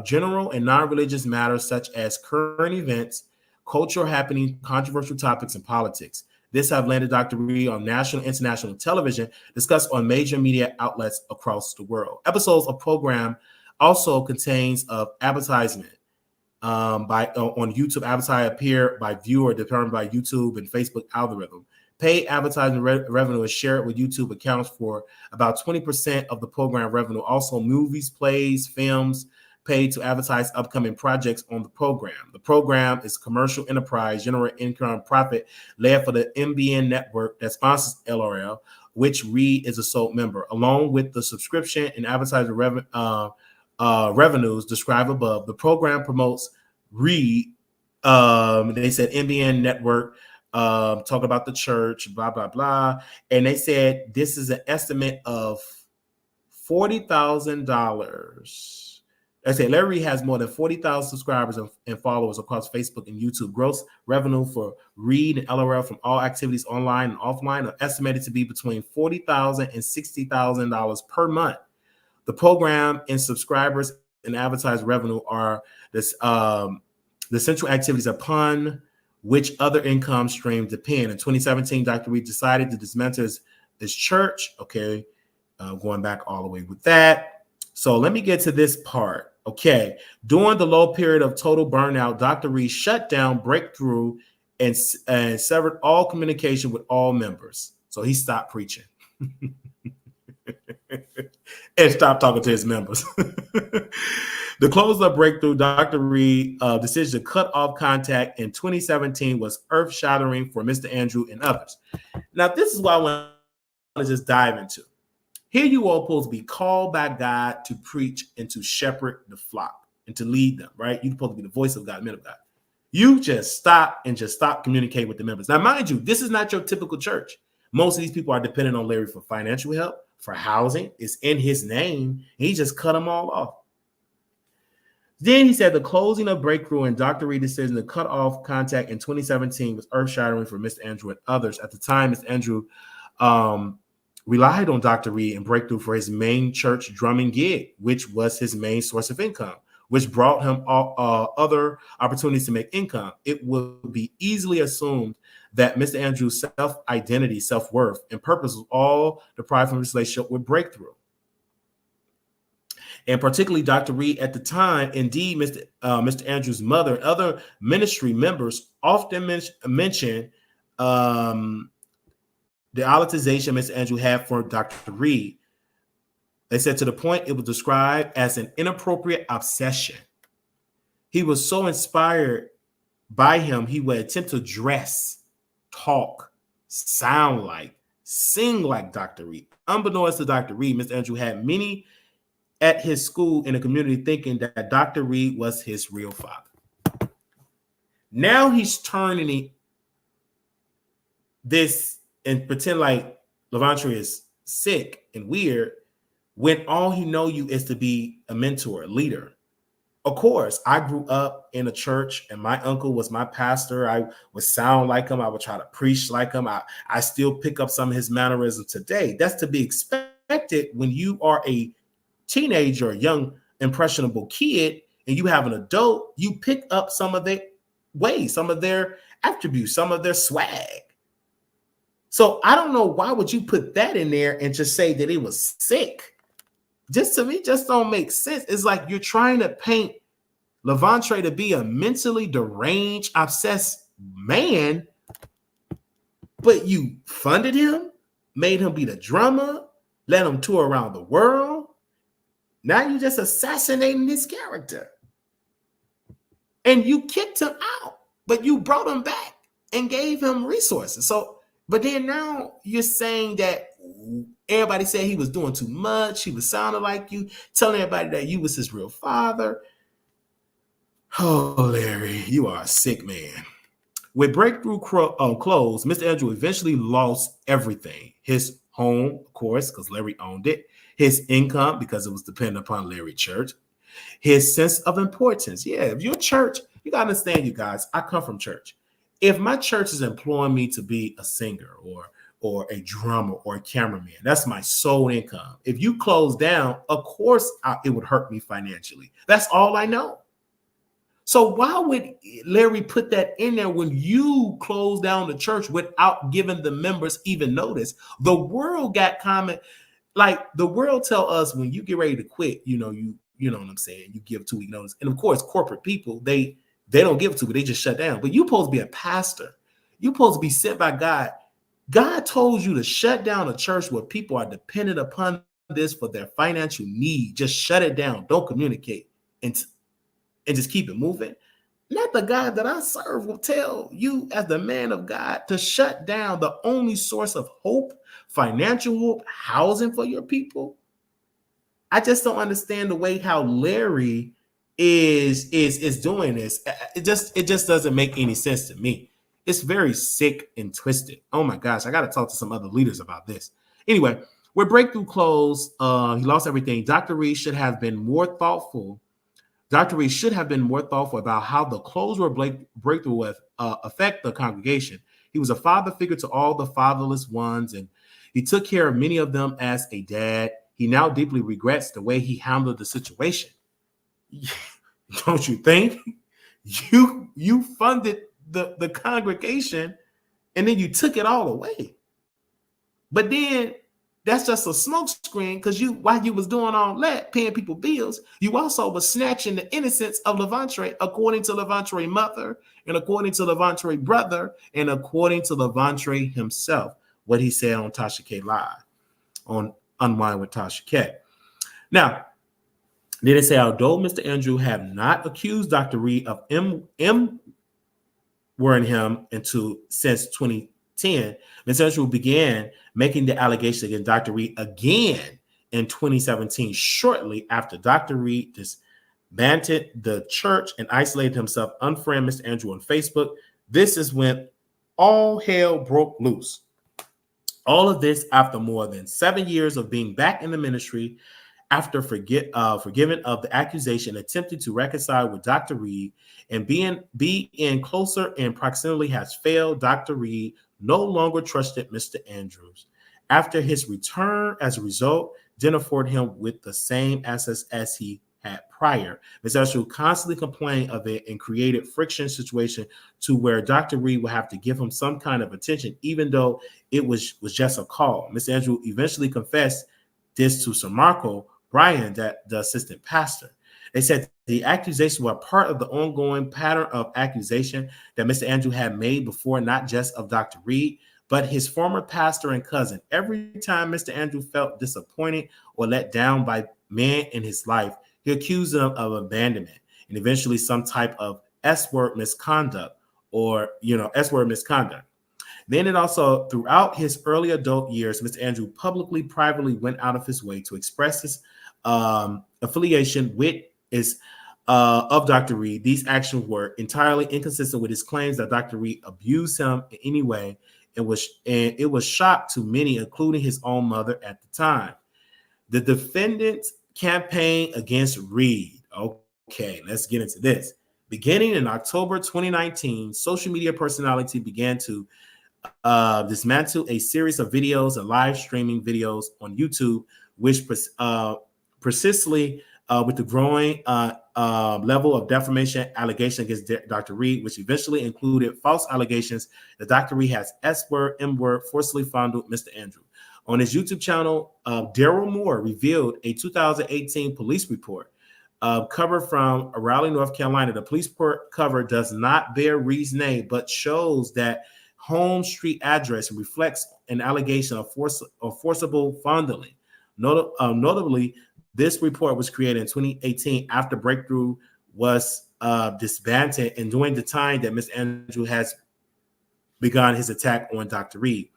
general and non-religious matters such as current events, cultural happenings, controversial topics, and politics. This have landed Dr. Reid on national and international television, discussed on major media outlets across the world. Episodes of program also contains of advertisement on YouTube. Advertising appear by viewer determined by YouTube and Facebook algorithm. Paid advertising revenue is shared with YouTube, accounts for about 20% of the program revenue. Also, movies, plays, films paid to advertise upcoming projects on the program. The program is commercial enterprise, generate income profit led for the NBN network that sponsors LRL, which Reid is a sole member, along with the subscription and advertising revenues described above. The program promotes Reid. They said NBN network. Talk about the church, blah, blah, blah. And they said this is an estimate of $40,000. They say Larry Reid has more than 40,000 subscribers and followers across Facebook and YouTube. Gross revenue for Reid and LRL from all activities online and offline are estimated to be between $40,000 and $60,000 per month. The program and subscribers and advertised revenue are this, the central activities upon which other income streams depend. In 2017, Dr. Reid decided to dismantle his church. Okay, going back all the way with that. So let me get to this part. Okay, during the low period of total burnout, Dr. Reid shut down Breakthrough and severed all communication with all members. So he stopped preaching and stopped talking to his members. The close of Breakthrough, Dr. Reid's decision to cut off contact in 2017 was earth-shattering for Mr. Andrew and others. Now, this is what I want to just dive into. Here you are supposed to be called by God to preach and to shepherd the flock and to lead them, right? You're supposed to be the voice of God, men of God. You just stop communicating with the members. Now, mind you, this is not your typical church. Most of these people are dependent on Larry for financial help, for housing. It's in his name. He just cut them all off. Then he said the closing of Breakthrough and Dr. Reid's decision to cut off contact in 2017 was earth-shattering for Mr. Andrew and others. At the time, Mr. Andrew relied on Dr. Reid and Breakthrough for his main church drumming gig, which was his main source of income, which brought him other opportunities to make income. It would be easily assumed that Mr. Andrew's self-identity, self-worth, and purpose was all deprived from his relationship with Breakthrough. And particularly Dr. Reid at the time. Indeed, Mr. Andrew's mother and other ministry members often mention the idolization Mr. Andrew had for Dr. Reid. They said to the point it was described as an inappropriate obsession. He was so inspired by him, he would attempt to dress, talk, sound like, sing like Dr. Reid. Unbeknownst to Dr. Reid, Mr. Andrew had many at his school in the community thinking that Dr. Reid was his real father. Now he's turning this and pretend like Levantry is sick and weird when all he know you is to be a mentor, a leader. Of course, I grew up in a church and my uncle was my pastor. I would sound like him. I would try to preach like him. I still pick up some of his mannerisms today. That's to be expected when you are a teenager, a young, impressionable kid, and you have an adult, you pick up some of their ways, some of their attributes, some of their swag. So I don't know why would you put that in there and just say that it was sick. Just to me, just don't make sense. It's like you're trying to paint Levantry to be a mentally deranged, obsessed man, but you funded him, made him be the drummer, let him tour around the world. Now you're just assassinating his character. And you kicked him out, but you brought him back and gave him resources. So, but then now you're saying that everybody said he was doing too much. He was sounding like you, telling everybody that you was his real father. Oh, Larry, you are a sick man. With Breakthrough closed, Mr. Andrew eventually lost everything. His home, of course, because Larry owned it. His income, because it was dependent upon Larry Church. His sense of importance. Yeah, if you're church, you got to understand, you guys, I come from church. If my church is employing me to be a singer or a drummer or a cameraman. That's my sole income. If you close down, of course, it would hurt me financially. That's all I know. So why would Larry put that in there when you close down the church without giving the members even notice? The world got comment, like the world tell us when you get ready to quit, you know what I'm saying, you give 2 week notice. And of course, corporate people, they don't give 2 weeks, they just shut down. But you supposed to be a pastor. You supposed to be sent by God. God told you to shut down a church where people are dependent upon this for their financial need. Just shut it down. Don't communicate and just keep it moving. Let the God that I serve will tell you as the man of God to shut down the only source of hope, financial hope, housing for your people. I just don't understand the way how Larry is doing this. It just doesn't make any sense to me. It's very sick and twisted. Oh my gosh, I got to talk to some other leaders about this. Anyway, with Breakthrough closed, he lost everything. Dr. Reid should have been more thoughtful. Dr. Reid should have been more thoughtful about how the closure of Breakthrough would affect the congregation. He was a father figure to all the fatherless ones, and he took care of many of them as a dad. He now deeply regrets the way he handled the situation. Don't you think? You funded the congregation, and then you took it all away. But then that's just a smokescreen, because while you was doing all that, paying people bills, you also was snatching the innocence of Levante, according to Levante's mother, and according to Levante's brother, and according to Levante himself, what he said on Tasha K Live, on Unwind with Tasha K. Now, then they say, although Mr. Andrew have not accused Dr. Reid of wearing him since 2010, Mr. Andrew began making the allegation against Dr. Reid again in 2017, shortly after Dr. Reid disbanded the church and isolated himself, unfriended Mr. Andrew on Facebook. This is when all hell broke loose. All of this after more than 7 years of being back in the ministry, after forgiven of the accusation, attempting to reconcile with Dr. Reid, and be in closer in proximity has failed. Dr. Reid no longer trusted Mr. Andrews. After his return, as a result, didn't afford him with the same access as he had prior. Mr. Andrews constantly complained of it and created friction situation to where Dr. Reid would have to give him some kind of attention, even though it was just a call. Mr. Andrews eventually confessed this to Sir Marco Bryan, the assistant pastor. They said the accusations were part of the ongoing pattern of accusation that Mr. Andrew had made before, not just of Dr. Reid, but his former pastor and cousin. Every time Mr. Andrew felt disappointed or let down by men in his life, he accused them of abandonment and eventually some type of S-word misconduct. Then it also, throughout his early adult years, Mr. Andrew publicly, privately went out of his way to express his affiliation with of Dr. Reid. These actions were entirely inconsistent with his claims that Dr. Reid abused him in any way. It was shock to many, including his own mother at the time. The defendant's campaign against Reid. Okay, let's get into this. Beginning in October 2019, social media personality began to dismantle a series of videos and live streaming videos on YouTube, which persistently with the growing level of defamation allegation against Dr. Reid, which eventually included false allegations that Dr. Reid has S-word, M-word, forcibly fondled Mr. Andrew. On his YouTube channel, Daryl Moore revealed a 2018 police report cover from Raleigh, North Carolina. The police report cover does not bear Reid's name, but shows that home street address and reflects an allegation of forcible fondling. Notably, this report was created in 2018 after Breakthrough was disbanded and during the time that Mr. Andrew has begun his attack on Dr. Reid.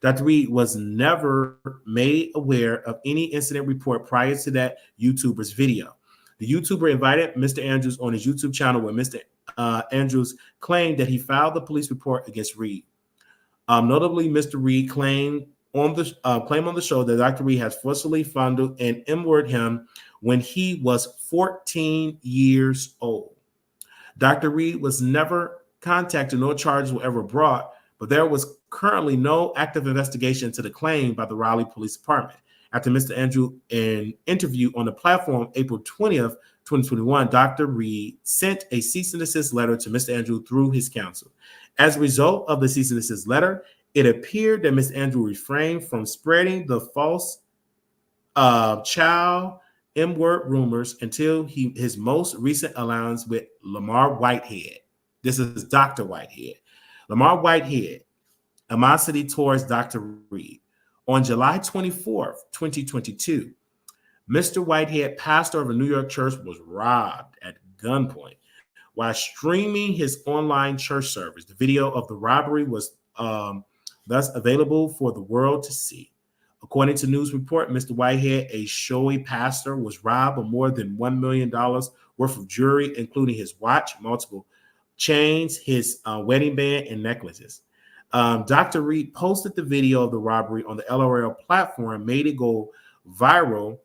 Dr. Reid was never made aware of any incident report prior to that YouTuber's video. The YouTuber invited Mr. Andrews on his YouTube channel where Mr. Andrews claimed that he filed the police report against Reid. Notably, Mr. Reid claimed on the show that Dr. Reid has forcibly fondled and M-worded him when he was 14 years old. Dr. Reid was never contacted, no charges were ever brought, but there was currently no active investigation into the claim by the Raleigh Police Department. After Mr. Andrew, in interview on the platform April 20th, 2021, Dr. Reid sent a cease and desist letter to Mr. Andrew through his counsel. As a result of the cease and desist letter, it appeared that Mr. Andrew refrained from spreading the false child M-word rumors until his most recent alliance with Lamar Whitehead. This is Dr. Whitehead. Lamar Whitehead, animosity towards Dr. Reid. On July 24th, 2022, Mr. Whitehead, pastor of a New York church, was robbed at gunpoint while streaming his online church service. The video of the robbery was thus available for the world to see. According to news report, Mr. Whitehead, a showy pastor, was robbed of more than $1 million worth of jewelry, including his watch, multiple chains, his wedding band, and necklaces. Dr. Reid posted the video of the robbery on the LRL platform, made it go viral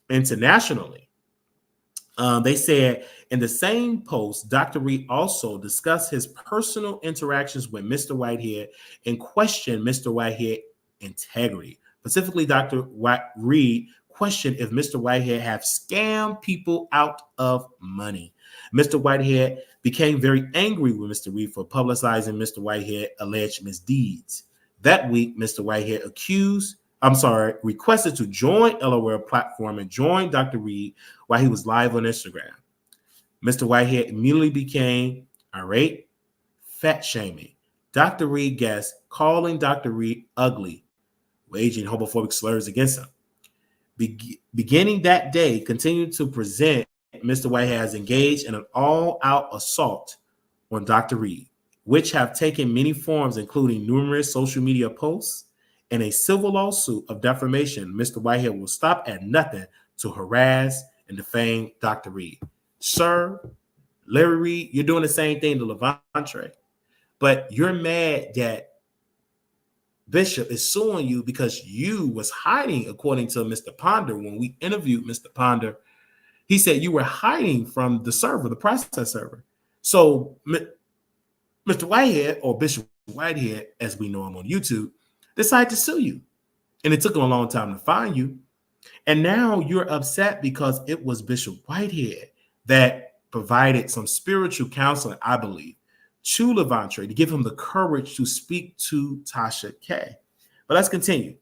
internationally. They said in the same post, Dr. Reid also discussed his personal interactions with Mr. Whitehead and questioned Mr. Whitehead's integrity. Specifically, Dr. Reid questioned if Mr. Whitehead had scammed people out of money. Mr. Whitehead became very angry with Mr. Reid for publicizing Mr. Whitehead's alleged misdeeds. That week, Mr. Whitehead requested to join LOL platform and join Dr. Reid while he was live on Instagram. Mr. Whitehead immediately became irate, fat shaming Dr. Reid guests, calling Dr. Reid ugly, waging homophobic slurs against him. Beginning that day, continued to present Mr. Whitehead has engaged in an all-out assault on Dr. Reid, which have taken many forms, including numerous social media posts and a civil lawsuit of defamation. Mr. Whitehead will stop at nothing to harass and defame Dr. Reid. Sir, Larry Reid, you're doing the same thing to Levantre, but you're mad that Bishop is suing you because you was hiding, according to Mr. Ponder. When we interviewed Mr. Ponder, he said you were hiding from the server, the process server. So Mr. Whitehead, or Bishop Whitehead, as we know him on YouTube, decided to sue you. And it took him a long time to find you. And now you're upset because it was Bishop Whitehead that provided some spiritual counseling, I believe, to Levantre to give him the courage to speak to Tasha K. But let's continue.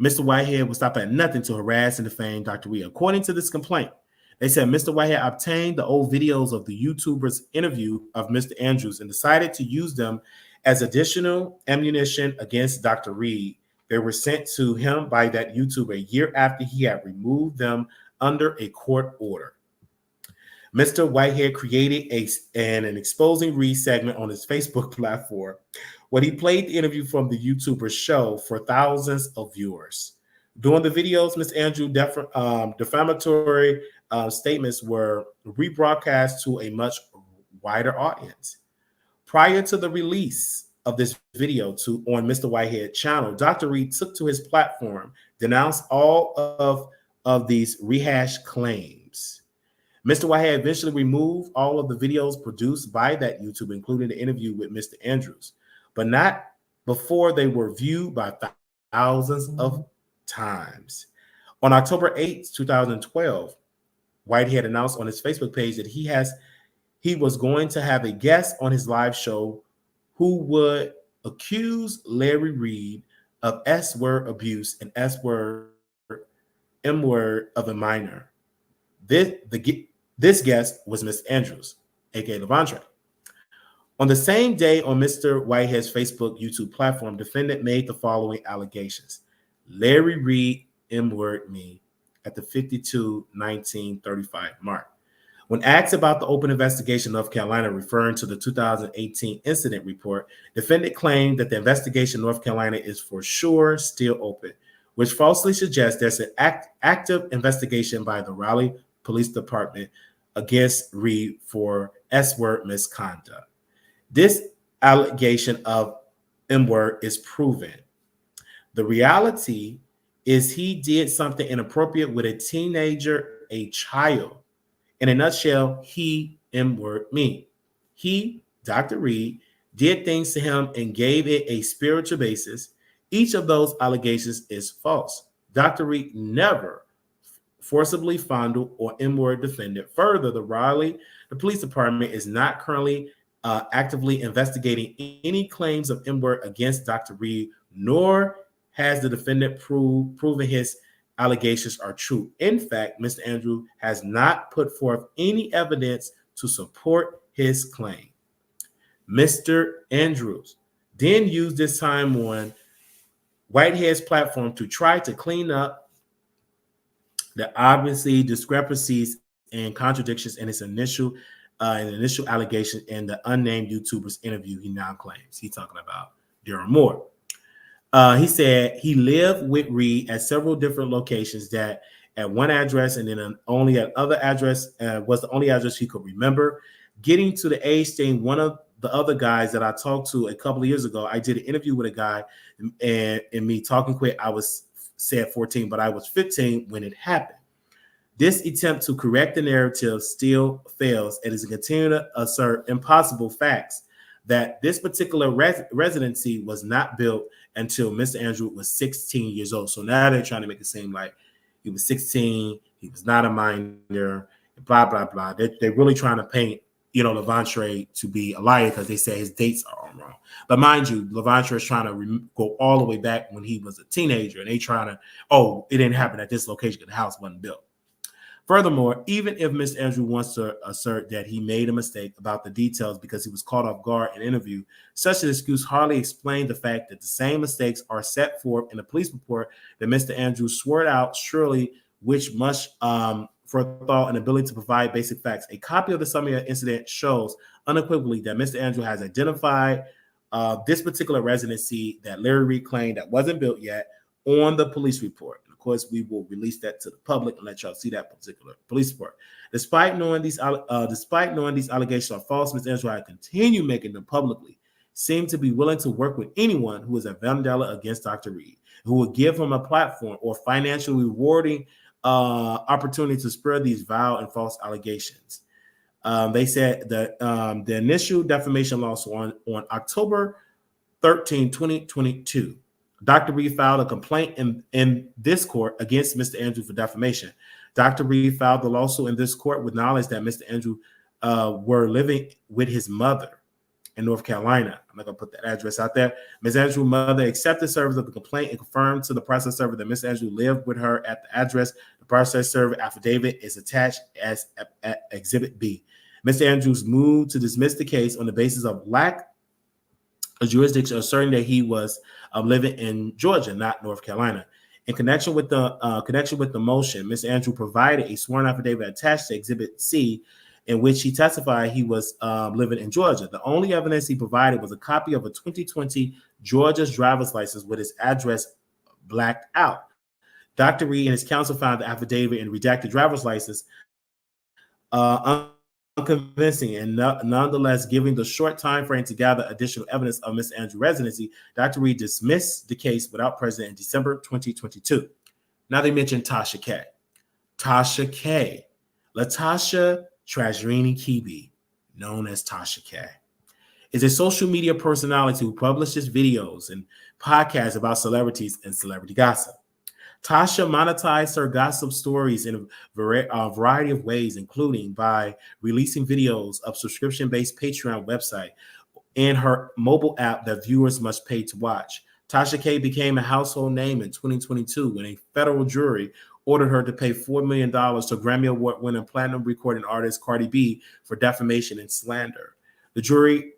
Mr. Whitehead will stop at nothing to harass and defame Dr. Reid. According to this complaint, they said Mr. Whitehead obtained the old videos of the YouTuber's interview of Mr. Andrews and decided to use them as additional ammunition against Dr. Reid. They were sent to him by that YouTuber a year after he had removed them under a court order. Mr. Whitehead created an exposing Reid segment on his Facebook platform where he played the interview from the YouTuber's show for thousands of viewers. During the videos, Mr. Andrew defamatory statements were rebroadcast to a much wider audience. Prior to the release of this video on Mr. Whitehead's channel, Dr. Reid took to his platform, denounced all of these rehashed claims. Mr. Whitehead eventually removed all of the videos produced by that YouTube, including the interview with Mr. Andrews, but not before they were viewed by thousands of times. On October 8th, 2012, Whitehead announced on his Facebook page that he was going to have a guest on his live show who would accuse Larry Reid of S-word abuse and S-word, M-word of a minor. This guest was Miss Andrews, aka Levantre. On the same day on Mr. Whitehead's Facebook YouTube platform, defendant made the following allegations. Larry Reid M-word me at the 52-19-35 mark. When asked about the open investigation in North Carolina, referring to the 2018 incident report, defendant claimed that the investigation in North Carolina is for sure still open, which falsely suggests there's an active investigation by the Raleigh Police Department against Reid for S-word misconduct. This allegation of M-word is proven. The reality is he did something inappropriate with a teenager, a child. In a nutshell, he M-word me. He, Dr. Reid, did things to him, and gave it a spiritual basis. Each of those allegations is false. Dr. Reid never forcibly fondled or inward defended. Further, the police department is not currently actively investigating any claims of inward against Dr. Reid, nor has the defendant proven his allegations are true. In fact, Mr. Andrew has not put forth any evidence to support his claim. Mr. Andrews then used this time on Whitehead's platform to try to clean up the obviously discrepancies and contradictions in his initial allegation in the unnamed YouTuber's interview. He now claims he's talking about Daryl Moore. He said he lived with Reid at several different locations, that at one address and then only at other address was the only address he could remember. Getting to the age thing, one of the other guys that I talked to a couple of years ago, I did an interview with a guy, and in me talking quick, I was said 14, but I was 15 when it happened. This attempt to correct the narrative still fails. It is a continue to assert impossible facts that this particular residency was not built until Mr. Andrew was 16 years old. So now they're trying to make it seem like he was 16, he was not a minor, blah, blah, blah. They're really trying to paint, Levante to be a liar because they say his dates are all wrong. But mind you, Levante is trying to go all the way back when he was a teenager, and they trying to, it didn't happen at this location because the house wasn't built. Furthermore, even if Mr. Andrew wants to assert that he made a mistake about the details because he was caught off guard in an interview, such an excuse hardly explains the fact that the same mistakes are set forth in the police report that Mr. Andrew swore out, surely, which much for thought and ability to provide basic facts. A copy of the summary incident shows unequivocally that Mr. Andrew has identified this particular residency that Larry Reid claimed that wasn't built yet on the police report. Of course, we will release that to the public and let y'all see that particular police report. Despite knowing these allegations are false, Mr. Andrew had continued making them publicly. Seemed to be willing to work with anyone who is a vendetta against Dr. Reid, who would give him a platform or financially rewarding opportunity to spur these vile and false allegations. They said that the initial defamation lawsuit on October 13, 2022. Dr. Reid filed a complaint in this court against Mr. Andrew for defamation. Dr. Reid filed the lawsuit in this court with knowledge that Mr. Andrew were living with his mother in North Carolina. I'm not going to put that address out there. Ms. Andrew's mother accepted service of the complaint and confirmed to the process server that Mr. Andrew lived with her at the address. The process server affidavit is attached as Exhibit B. Mr. Andrews moved to dismiss the case on the basis of lack of jurisdiction, asserting that he was living in Georgia, not North Carolina. In connection with the motion, Mr. Andrew provided a sworn affidavit attached to Exhibit C, in which he testified he was living in Georgia. The only evidence he provided was a copy of a 2020 Georgia's driver's license with his address blacked out. Dr. Reid and his counsel found the affidavit and redacted driver's license unconvincing, and nonetheless, giving the short time frame to gather additional evidence of Mr. Andrew's residency, Dr. Reid dismissed the case without prejudice in December 2022. Now they mentioned Tasha K. Tasha K. Latasha Trajrini Kibi, known as Tasha K, is a social media personality who publishes videos and podcasts about celebrities and celebrity gossip. Tasha monetized her gossip stories in a variety of ways, including by releasing videos of subscription-based Patreon website and her mobile app that viewers must pay to watch. Tasha K became a household name in 2022 when a federal jury ordered her to pay $4 million to Grammy Award-winning platinum recording artist Cardi B for defamation and slander. The jury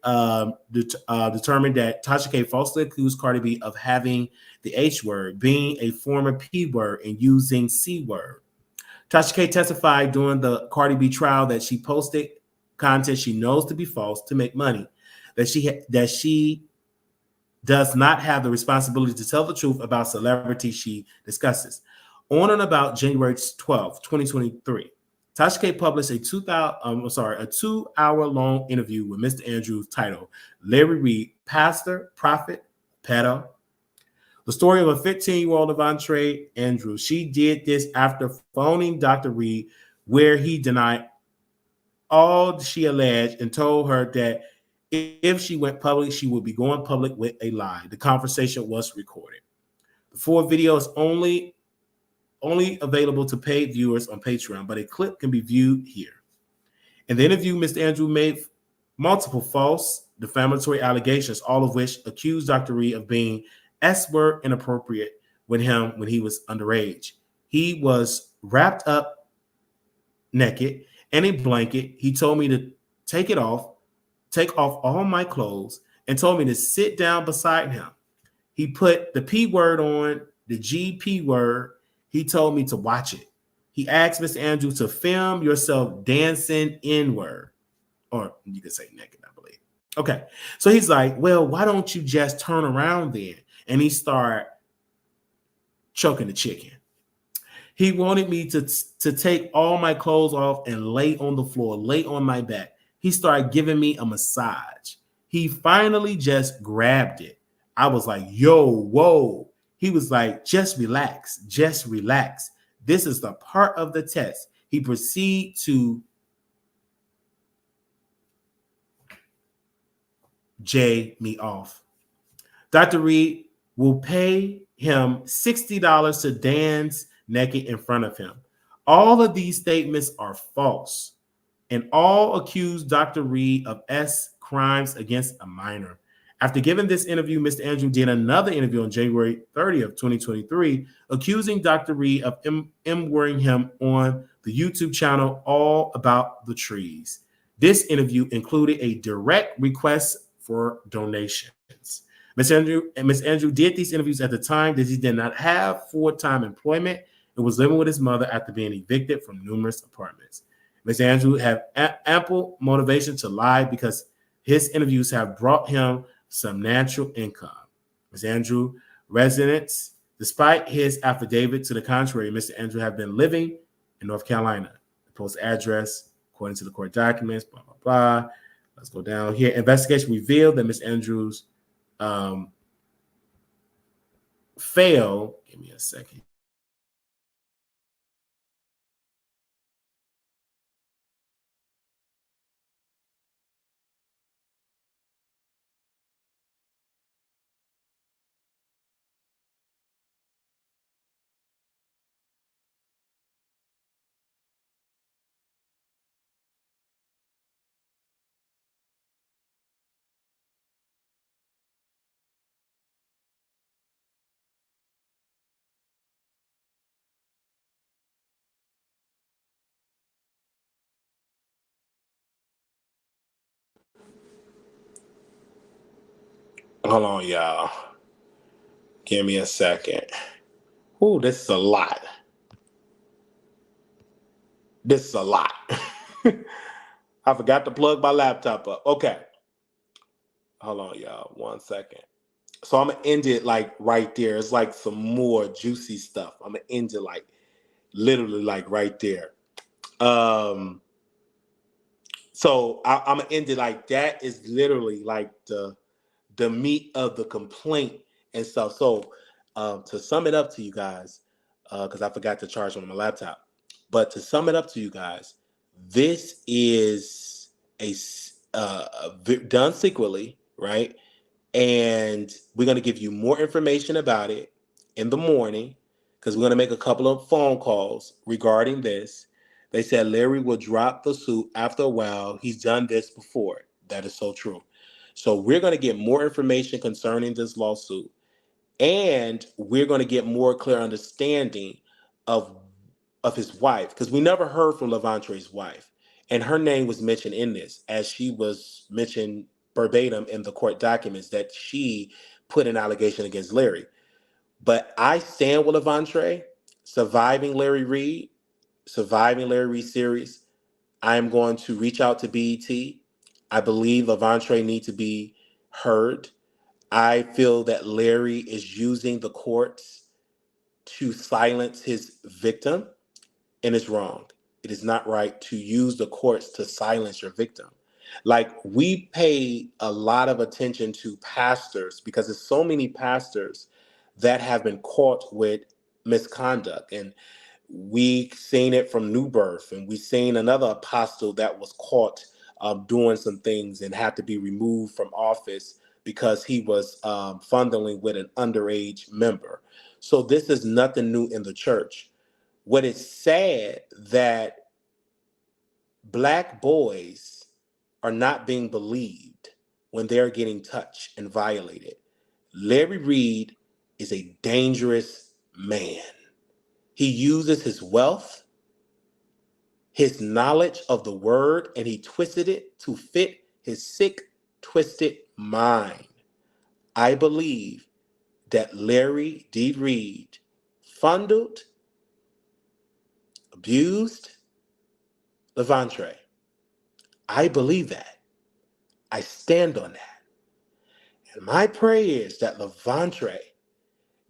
determined that Tasha K falsely accused Cardi B of having the H word, being a former P word, and using C word. Tasha K testified during the Cardi B trial that she posted content she knows to be false to make money, that she does not have the responsibility to tell the truth about celebrities she discusses. On and about January 12, 2023, Tasha K published a 2-hour-long interview with Mr. Andrews titled Larry Reid, Pastor, Prophet, Pedo. The story of a 15-year-old Levante Andrews. She did this after phoning Dr. Reid, where he denied all she alleged and told her that If she went public, she would be going public with a lie. The conversation was recorded. The full video is only available to paid viewers on Patreon, but a clip can be viewed here. In the interview, Mr. Andrew made multiple false defamatory allegations, all of which accused Dr. Reid of being S-word inappropriate with him when he was underage. He was wrapped up naked in a blanket. He told me to take off all my clothes, and told me to sit down beside him. He put the P word on, the GP word. He told me to watch it. He asked Mr. Andrew to film yourself dancing N-word, or you could say naked, I believe. Okay, so he's like, well, why don't you just turn around then? And he started choking the chicken. He wanted me to take all my clothes off and lay on the floor, lay on my back. He started giving me a massage. He finally just grabbed it. I was like, yo, whoa. He was like, just relax, just relax. This is the part of the test. He proceeded to jay me off. Dr. Reid will pay him $60 to dance naked in front of him. All of these statements are false, and all accuse Dr. Reid of crimes against a minor. After giving this interview, Mr. Andrew did another interview on January 30th, 2023, accusing Dr. Reid of M-wording him on the YouTube channel All About the Trees. This interview included a direct request for donations. Ms. Andrew did these interviews at the time that he did not have full-time employment and was living with his mother after being evicted from numerous apartments. Mr. Andrew had ample motivation to lie because his interviews have brought him some natural income. Mr. Andrew residence, despite his affidavit to the contrary, Mr. Andrew have been living in North Carolina. The post address, according to the court documents, blah, blah, blah. Let's go down here. Investigation revealed that Ms. Andrews failed. Give me a second. Hold on, y'all. Give me a second. Oh, this is a lot. This is a lot. I forgot to plug my laptop up. Okay. Hold on, y'all. 1 second. So I'm going to end it like right there. It's like some more juicy stuff. I'm going to end it like literally like right there. So I'm going to end it like that is literally like the meat of the complaint and stuff. So to sum it up to you guys, because I forgot to charge on my laptop, but to sum it up to you guys, this is done secretly, right? And we're going to give you more information about it in the morning because we're going to make a couple of phone calls regarding this. They said Larry will drop the suit after a while. He's done this before. That is so true. So we're going to get more information concerning this lawsuit, and we're going to get more clear understanding of his wife, because we never heard from Lavantre's wife, and her name was mentioned in this, as she was mentioned verbatim in the court documents that she put an allegation against Larry. But I stand with Lavantre, surviving Larry Reid series. I am going to reach out to BET. I believe Lavantre needs to be heard. I feel that Larry is using the courts to silence his victim, and it's wrong. It is not right to use the courts to silence your victim. Like, we pay a lot of attention to pastors because there's so many pastors that have been caught with misconduct. And we seen it from New Birth, and we seen another apostle that was caught doing some things and had to be removed from office because he was fondling with an underage member. So this is nothing new in the church. What is sad that Black boys are not being believed when they're getting touched and violated. Larry Reid is a dangerous man. He uses his wealth, his knowledge of the word, and he twisted it to fit his sick, twisted mind. I believe that Larry D. Reid fondled, abused Levantre. I believe that. I stand on that. And my prayer is that Levantre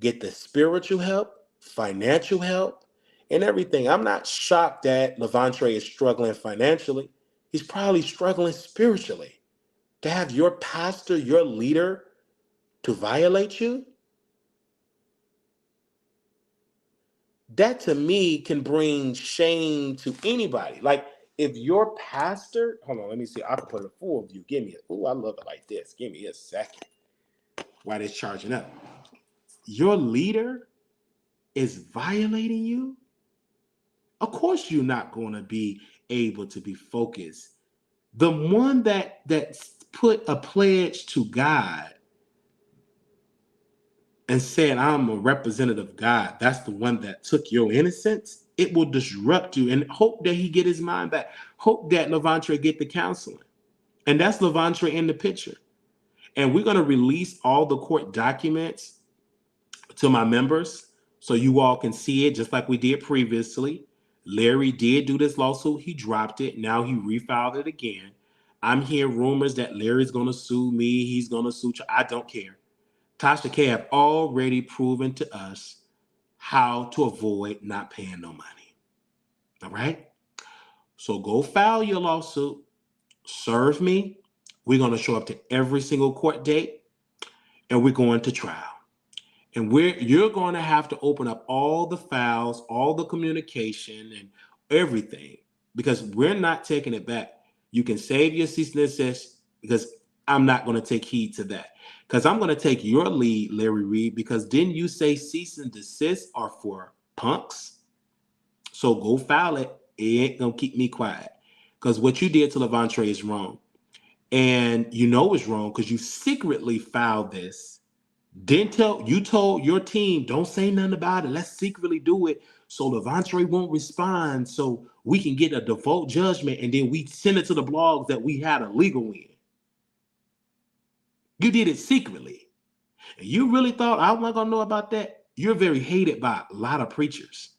get the spiritual help, financial help, and everything. I'm not shocked that Levantre is struggling financially. He's probably struggling spiritually. To have your pastor, your leader, to violate you, that to me can bring shame to anybody. Like if your pastor, hold on, let me see. I can put a full view. Give me a, I love it like this. Give me a second. While it's charging up. Your leader is violating you. Of course you're not going to be able to be focused. The one that put a pledge to God and said, I'm a representative of God, that's the one that took your innocence. It will disrupt you, and hope that he get his mind back. Hope that Levantre get the counseling. And that's Levantre in the picture. And we're going to release all the court documents to my members so you all can see it just like we did previously. Larry did do this lawsuit. He dropped it. Now he refiled it again. I'm hearing rumors that Larry's going to sue me. He's going to sue. I don't care. Tasha K have already proven to us how to avoid not paying no money. All right? So go file your lawsuit. Serve me. We're going to show up to every single court date, and we're going to trial. And you're going to have to open up all the files, all the communication, and everything, because we're not taking it back. You can save your cease and desist, because I'm not going to take heed to that. Because I'm going to take your lead, Larry Reid, because didn't you say cease and desist are for punks? So go file it. It ain't going to keep me quiet. Because what you did to Levantre is wrong. And you know it's wrong because you secretly filed this. You told your team, don't say nothing about it. Let's secretly do it so Levantre won't respond, so we can get a default judgment, and then we send it to the blogs that we had a legal win. You did it secretly. And you really thought I wasn't going to know about that? You're very hated by a lot of preachers.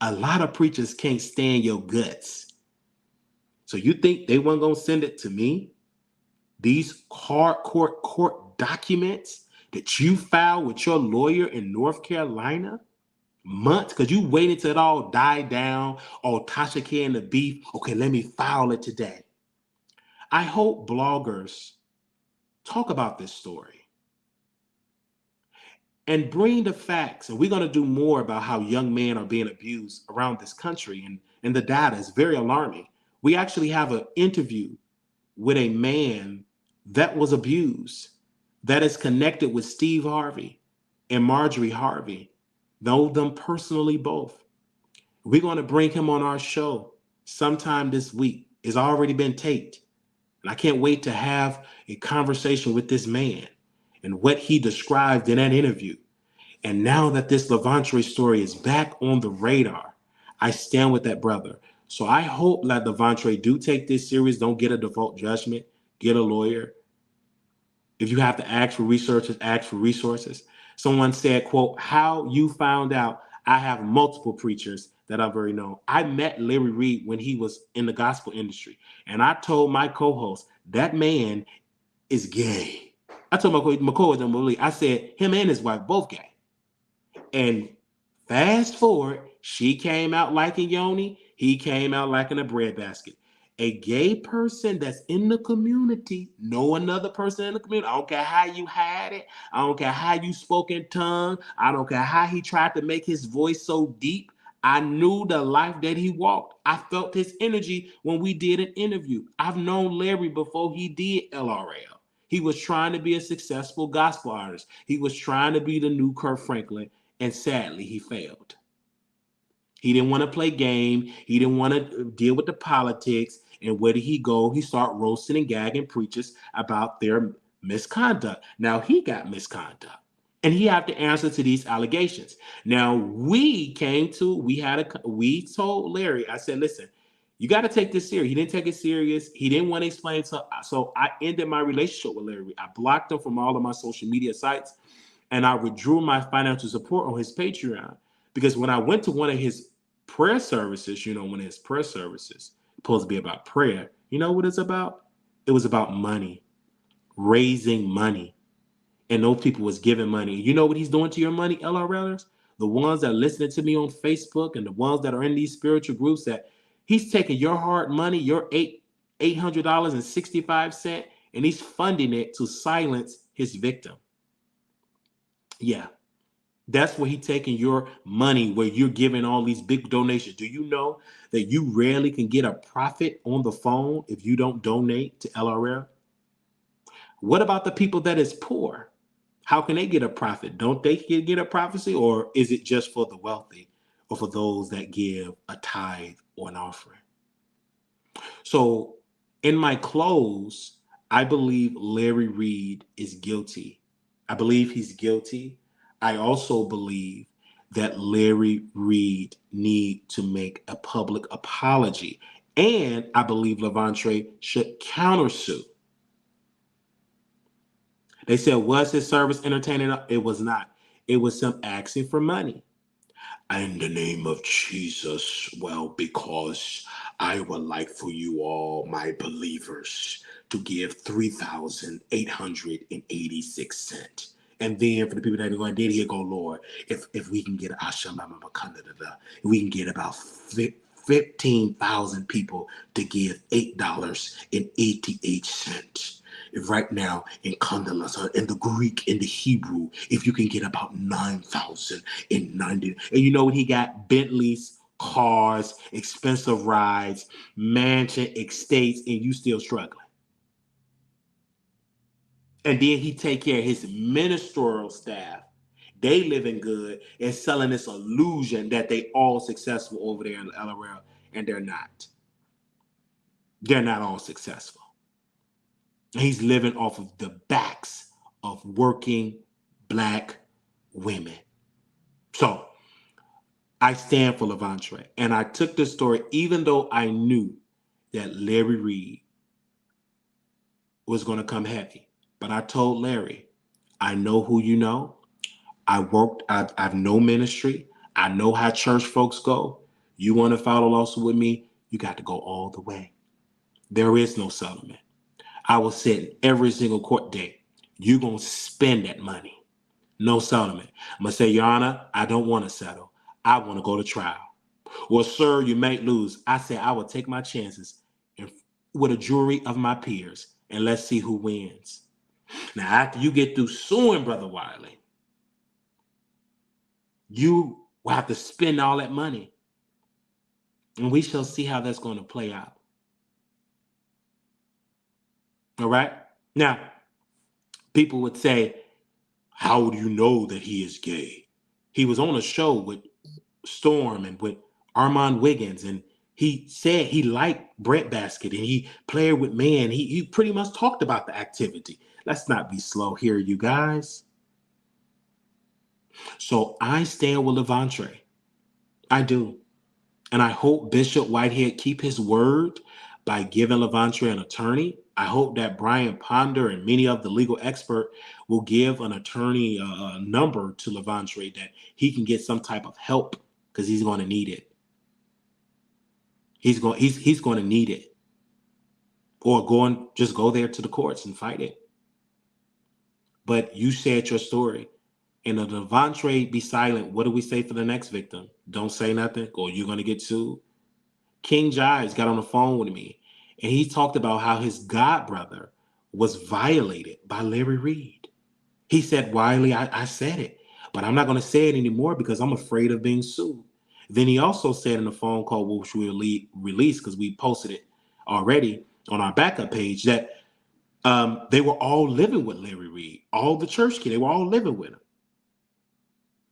A lot of preachers can't stand your guts. So you think they weren't going to send it to me? These hardcore court documents that you filed with your lawyer in North Carolina months, because you waited till it all died down, all Tasha K and the beef. Okay, let me file it today. I hope bloggers talk about this story and bring the facts. And we're going to do more about how young men are being abused around this country. And the data is very alarming. We actually have an interview with a man that was abused, that is connected with Steve Harvey and Marjorie Harvey. Know them personally both. We're going to bring him on our show sometime this week. It's already been taped. And I can't wait to have a conversation with this man and what he described in that interview. And now that this Levantre story is back on the radar, I stand with that brother. So I hope that Levantre do take this serious. Don't get a default judgment. Get a lawyer. If you have to ask for researchers, ask for resources. Someone said, quote, how you found out I have multiple preachers that are very known. I met Larry Reid when he was in the gospel industry. And I told my co-host, that man is gay. I told my co-host, don't believe. I said, him and his wife, both gay. And fast forward, she came out liking Yoni. He came out liking a breadbasket. A gay person that's in the community, know another person in the community. I don't care how you had it. I don't care how you spoke in tongue. I don't care how he tried to make his voice so deep. I knew the life that he walked. I felt his energy when we did an interview. I've known Larry before he did LRL. He was trying to be a successful gospel artist. He was trying to be the new Kirk Franklin, and sadly, he failed. He didn't want to play game. He didn't want to deal with the politics. And where did he go? He started roasting and gagging preachers about their misconduct. Now he got misconduct, and he had to answer to these allegations. Now we told Larry, I said, listen, you got to take this serious. He didn't take it serious. He didn't want to explain. So I ended my relationship with Larry. I blocked him from all of my social media sites, and I withdrew my financial support on his Patreon. Because when I went to one of his prayer services, one of his prayer services, supposed to be about prayer, you know what it's about? It was about money, raising money. And those people was giving money. You know what he's doing to your money, LRLers? The ones that are listening to me on Facebook and the ones that are in these spiritual groups, that he's taking your hard money, your $800.65, and he's funding it to silence his victim. Yeah. That's where he's taking your money, where you're giving all these big donations. Do you know that you rarely can get a profit on the phone if you don't donate to LRL? What about the people that is poor? How can they get a profit? Don't they get a prophecy, or is it just for the wealthy or for those that give a tithe or an offering? So in my close, I believe Larry Reid is guilty. I believe he's guilty. I also believe that Larry Reid need to make a public apology. And I believe Levante should countersue. They said, was his service entertaining? It was not. It was him asking for money. In the name of Jesus, well, because I would like for you all, my believers, to give 3,886 cents. And then for the people that are going, here go, Lord, if we can get if we can get about 15,000 people to give $8.88. Right now in Kandala, in the Greek, in the Hebrew, if you can get about 9,090. And you know what he got? Bentleys, cars, expensive rides, mansion, estates, and you still struggling. And then he take care of his ministerial staff. They living good and selling this illusion that they all successful over there in LRL, and they're not. They're not all successful. He's living off of the backs of working Black women. So I stand for Levante. And I took this story, even though I knew that Larry Reid was going to come heavy. But I told Larry, I know who you know. I've no ministry. I know how church folks go. You want to file a lawsuit with me, you got to go all the way. There is no settlement. I will sit every single court date. You're going to spend that money. No settlement. I'm going to say, Your Honor, I don't want to settle. I want to go to trial. Well, sir, you may lose. I said I will take my chances with a jury of my peers, and let's see who wins. Now, after you get through suing Brother Wiley, you will have to spend all that money. And we shall see how that's going to play out. All right? Now, people would say, how do you know that he is gay? He was on a show with Storm and with Armand Wiggins, and he said he liked breadbasket and he played with men. He pretty much talked about the activity. Let's not be slow here, you guys. So I stand with Levante. I do. And I hope Bishop Whitehead keep his word by giving Levante an attorney. I hope that Brian Ponder and many of the legal experts will give an attorney a number to Levante that he can get some type of help, because he's going to need it. He's going to need it. Or just go there to the courts and fight it. But you said your story. And if Levante be silent, what do we say for the next victim? Don't say nothing, or you're going to get sued. King Jives got on the phone with me, and he talked about how his godbrother was violated by Larry Reid. He said, Wiley, I said it, but I'm not going to say it anymore because I'm afraid of being sued. Then he also said in a phone call, which we'll release because we posted it already on our backup page, that they were all living with Larry Reid, all the church kids, they were all living with him.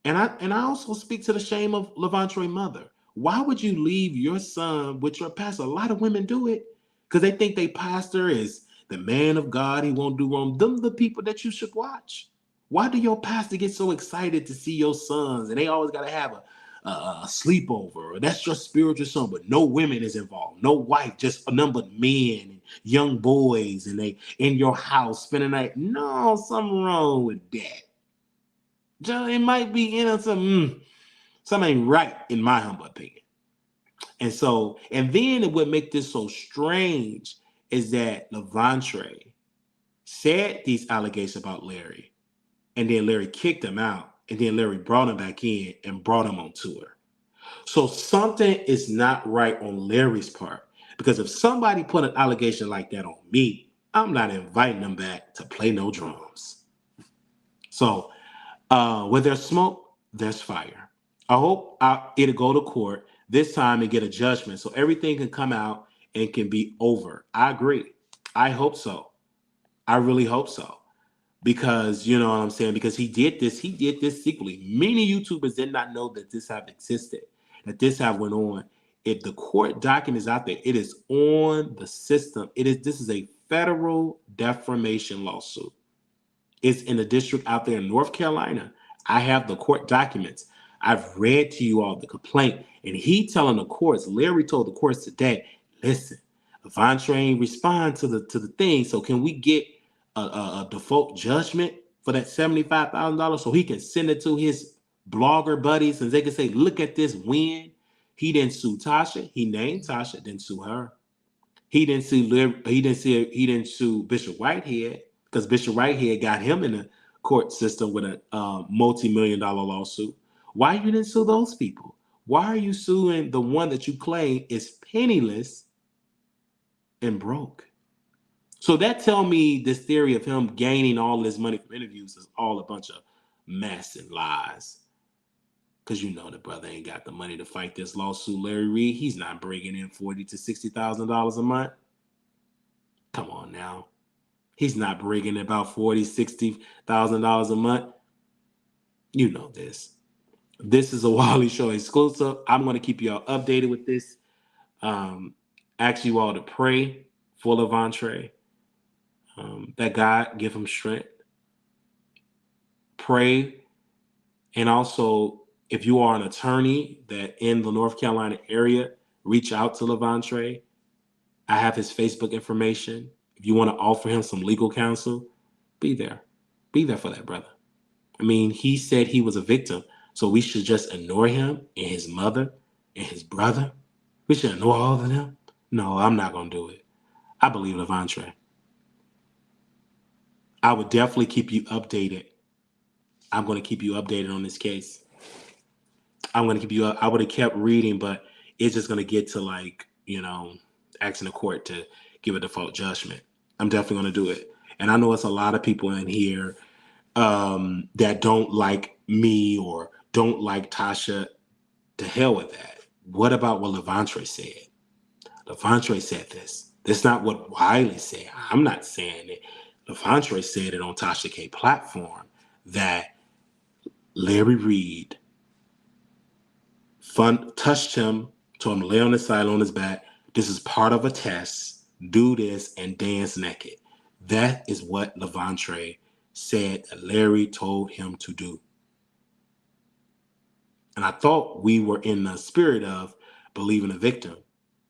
And I also speak to the shame of Levantre's mother. Why would you leave your son with your pastor? A lot of women do it because they think they pastor is the man of God. He won't do wrong. Them the people that you should watch. Why do your pastor get so excited to see your sons and they always got to have a sleepover? Or that's your spiritual son, but no women is involved. No wife, just a number of men and young boys, and they in your house spending the night. No, something wrong with that. It might be something ain't right in my humble opinion. And so, and then what make this so strange is that Levantre said these allegations about Larry, and then Larry kicked him out, and then Larry brought him back in and brought him on tour. So something is not right on Larry's part, because if somebody put an allegation like that on me, I'm not inviting them back to play no drums. So where there's smoke, there's fire. I hope it'll go to court this time and get a judgment so everything can come out and can be over. I agree. I hope so. I really hope so. Because, you know what I'm saying? Because he did this secretly. Many YouTubers did not know that this have existed, that this have went on. If the court document is out there, it is on the system. This is a federal defamation lawsuit. It's in the district out there in North Carolina. I have the court documents. I've read to you all the complaint, and he telling the courts, Larry told the courts today, listen, Levantre ain't respond to the thing, so can we get a default judgment for that $75,000 so he can send it to his blogger buddies and they can say, look at this win. He didn't sue Tasha. He named Tasha, didn't sue her. He didn't sue Bishop Whitehead, because Bishop Whitehead got him in the court system with a multi-million-dollar lawsuit. Why you didn't sue those people? Why are you suing the one that you claim is penniless and broke? So that tell me this theory of him gaining all this money from interviews is all a bunch of mess and lies. Because you know the brother ain't got the money to fight this lawsuit. Larry Reid, he's not bringing in $40,000 to $60,000 a month. Come on now. He's not bringing about $40,000, $60,000 a month. You know this. This is a Wiley Show exclusive. I'm going to keep you all updated with this. Ask you all to pray for Levantre. That God give him strength. Pray. And also, if you are an attorney that in the North Carolina area, reach out to Levantre. I have his Facebook information. If you want to offer him some legal counsel, be there. Be there for that brother. I mean, he said he was a victim, so we should just ignore him and his mother and his brother. We should ignore all of them. No, I'm not going to do it. I believe Levantre. I would definitely keep you updated. I'm going to keep you updated on this case. I'm going to keep you up. I would have kept reading, but it's just going to get to asking the court to give a default judgment. I'm definitely going to do it. And I know it's a lot of people in here that don't like me or don't like Tasha. To hell with that. What about what Levantre said? Levantre said this. That's not what Wiley said. I'm not saying it. Levantre said it on Tasha K platform that Larry Reid touched him, told him to lay on his side, on his back. This is part of a test. Do this and dance naked. That is what Levantre said that Larry told him to do. And I thought we were in the spirit of believing a victim.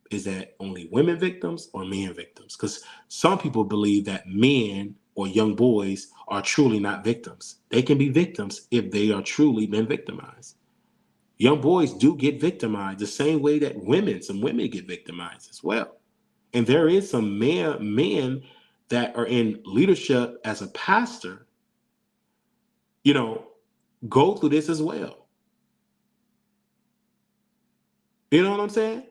Is that only women victims or men victims? Because some people believe that men or young boys are truly not victims. They can be victims if they are truly been victimized. Young boys do get victimized the same way that some women get victimized as well. And there is some men that are in leadership as a pastor, go through this as well. You know what I'm saying?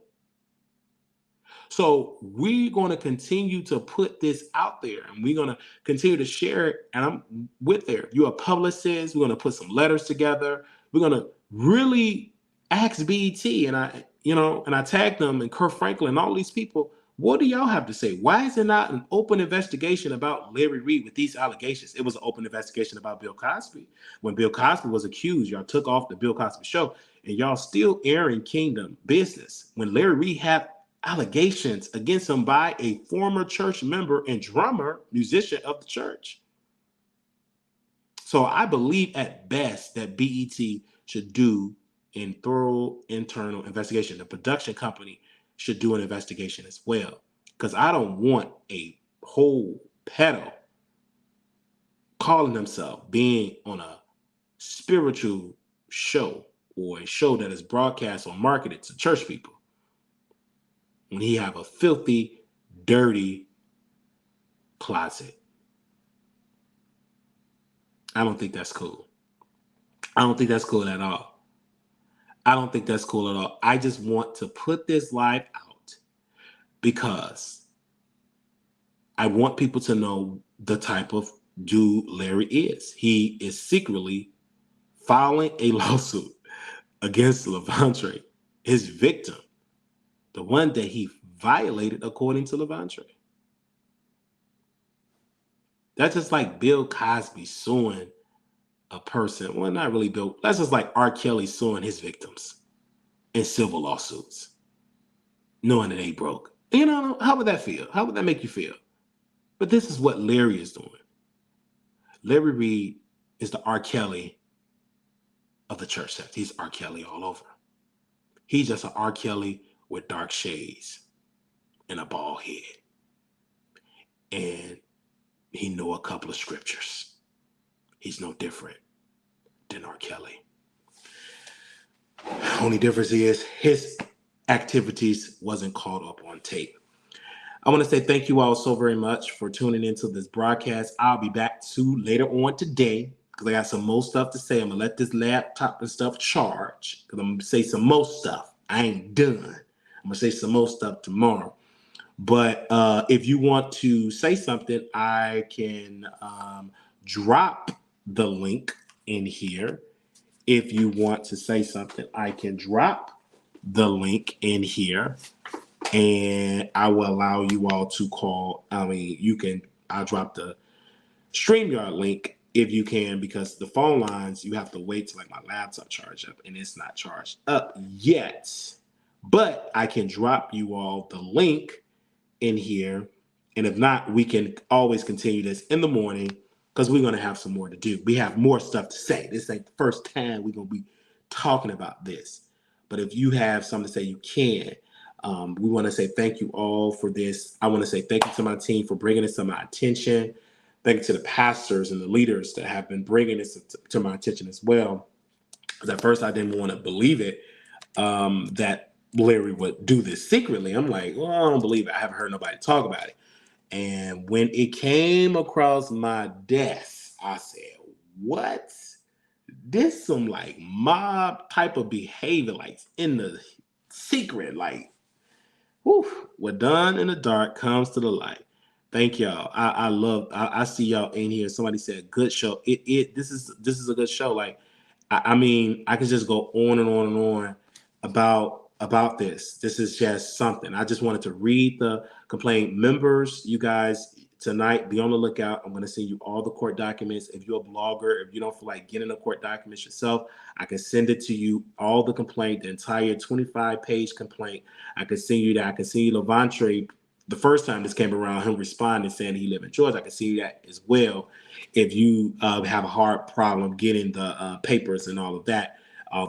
So we're going to continue to put this out there, and we're going to continue to share it. And I'm with there. You're a publicist. We're going to put some letters together. We're going to really asked BET and I tagged them and Kurt Franklin and all these people, what do y'all have to say? Why is it not an open investigation about Larry Reid with these allegations? It was an open investigation about Bill Cosby. When Bill Cosby was accused, y'all took off the Bill Cosby show and y'all still airing Kingdom business. When Larry Reid had allegations against him by a former church member and drummer, musician of the church. So I believe at best that BET should do a thorough internal investigation. The production company should do an investigation as well. Because I don't want a whole pedo calling himself being on a spiritual show or a show that is broadcast or marketed to church people when he have a filthy, dirty closet. I don't think that's cool. I don't think that's cool at all. I don't think that's cool at all. I just want to put this live out because I want people to know the type of dude Larry is. He is secretly filing a lawsuit against Levante, his victim, the one that he violated according to Levante. That's just like Bill Cosby suing a person. Well, not really Bill. That's just like R. Kelly suing his victims in civil lawsuits, knowing that they broke. How would that feel? How would that make you feel? But this is what Larry is doing. Larry Reid is the R. Kelly of the church sect. He's R. Kelly all over. He's just an R. Kelly with dark shades and a bald head. And he know a couple of scriptures. He's no different than R. Kelly. Only difference is his activities wasn't caught up on tape. I want to say thank you all so very much for tuning into this broadcast. I'll be back later on today because I got some more stuff to say. I'm going to let this laptop and stuff charge because I'm going to say some more stuff. I ain't done. I'm going to say some more stuff tomorrow. But if you want to say something, I can drop the link in here. If you want to say something, I can drop the link in here. And I will allow you all to call. I'll drop the StreamYard link if you can, because the phone lines, you have to wait till my laptop charge up, and it's not charged up yet. But I can drop you all the link in here. And if not, we can always continue this in the morning because we're going to have some more to do. We have more stuff to say. This ain't the first time we're going to be talking about this. But if you have something to say, you can. We want to say thank you all for this. I want to say thank you to my team for bringing this to my attention. Thank you to the pastors and the leaders that have been bringing this to my attention as well. Because at first I didn't want to believe it, that Larry would do this secretly. I'm like, well, I don't believe it. I haven't heard nobody talk about it. And when it came across my desk, I said, what? This some like mob type of behavior, like in the secret, like, whew, what done in the dark comes to the light. Thank y'all. I see y'all in here. Somebody said good show. This is a good show. Like, I mean, I could just go on and on and on about this. This is just something. I just wanted to read the complaint. Members, you guys, tonight, be on the lookout. I'm going to send you all the court documents. If you're a blogger, if you don't feel like getting the court documents yourself, I can send it to you, all the complaint, the entire 25-page complaint. I can send you that. I can send you Levante. The first time this came around, him responding saying he lived in Georgia. I can see that as well. If you have a hard problem getting the papers and all of that,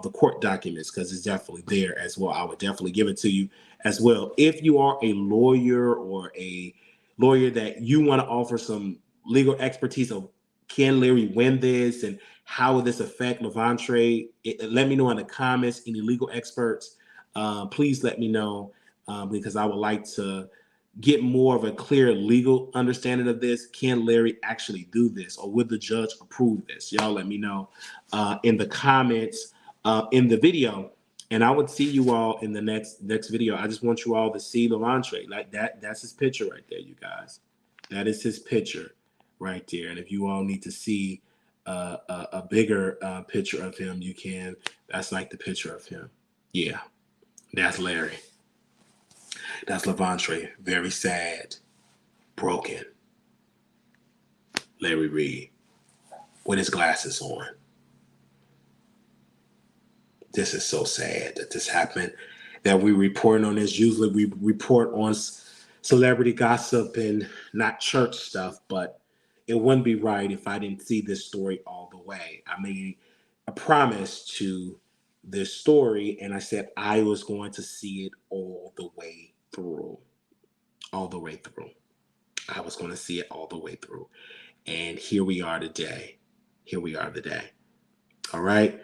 the court documents, because it's definitely there as well. I would definitely give it to you as well. If you are a lawyer or a lawyer that you want to offer some legal expertise of can Larry win this and how will this affect Levante, let me know in the comments. Any legal experts, please let me know, because I would like to get more of a clear legal understanding of this. Can Larry actually do this, or would the judge approve this? Y'all let me know in the comments in the video, and I would see you all in the next video. I just want you all to see Levante like that. That's his picture right there, you guys. That is his picture right there. And if you all need to see a bigger picture of him, you can. That's like the picture of him. Yeah, that's Larry. That's Levante. Very sad. Broken. Larry Reid. With his glasses on. This is so sad that this happened. That we report on this. Usually we report on celebrity gossip and not church stuff, but it wouldn't be right if I didn't see this story all the way. I made a promise to this story, and I said I was going to see it all the way through. All the way through. I was going to see it all the way through. And here we are today. Here we are today. All right.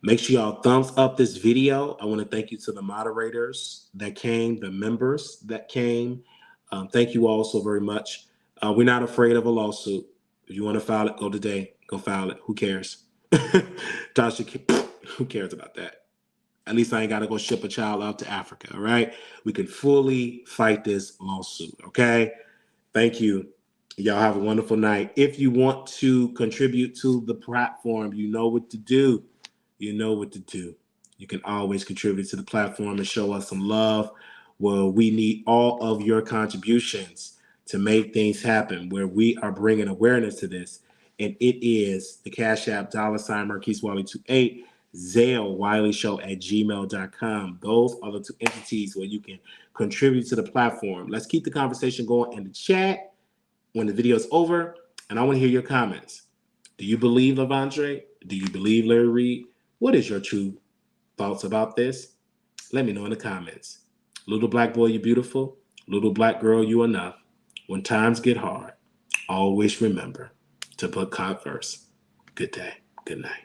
Make sure y'all thumbs up this video. I want to thank you to the moderators that came, the members that came. Thank you all so very much. We're not afraid of a lawsuit. If you want to file it, go today. Go file it. Who cares? Tasha, who cares about that? At least I ain't got to go ship a child out to Africa. All right. We can fully fight this lawsuit. Okay. Thank you. Y'all have a wonderful night. If you want to contribute to the platform, you know what to do. You know what to do. You can always contribute to the platform and show us some love. Well, we need all of your contributions to make things happen, where we are bringing awareness to this. And it is the Cash App, $ Marquise Wiley 28, Zelle, Wiley Show at gmail.com. Those are the two entities where you can contribute to the platform. Let's keep the conversation going in the chat when the video is over. And I want to hear your comments. Do you believe Levante? Do you believe Larry Reid? What is your true thoughts about this? Let me know in the comments. Little black boy, you're beautiful. Little black girl, you enough. When times get hard, always remember to put God first. Good day. Good night.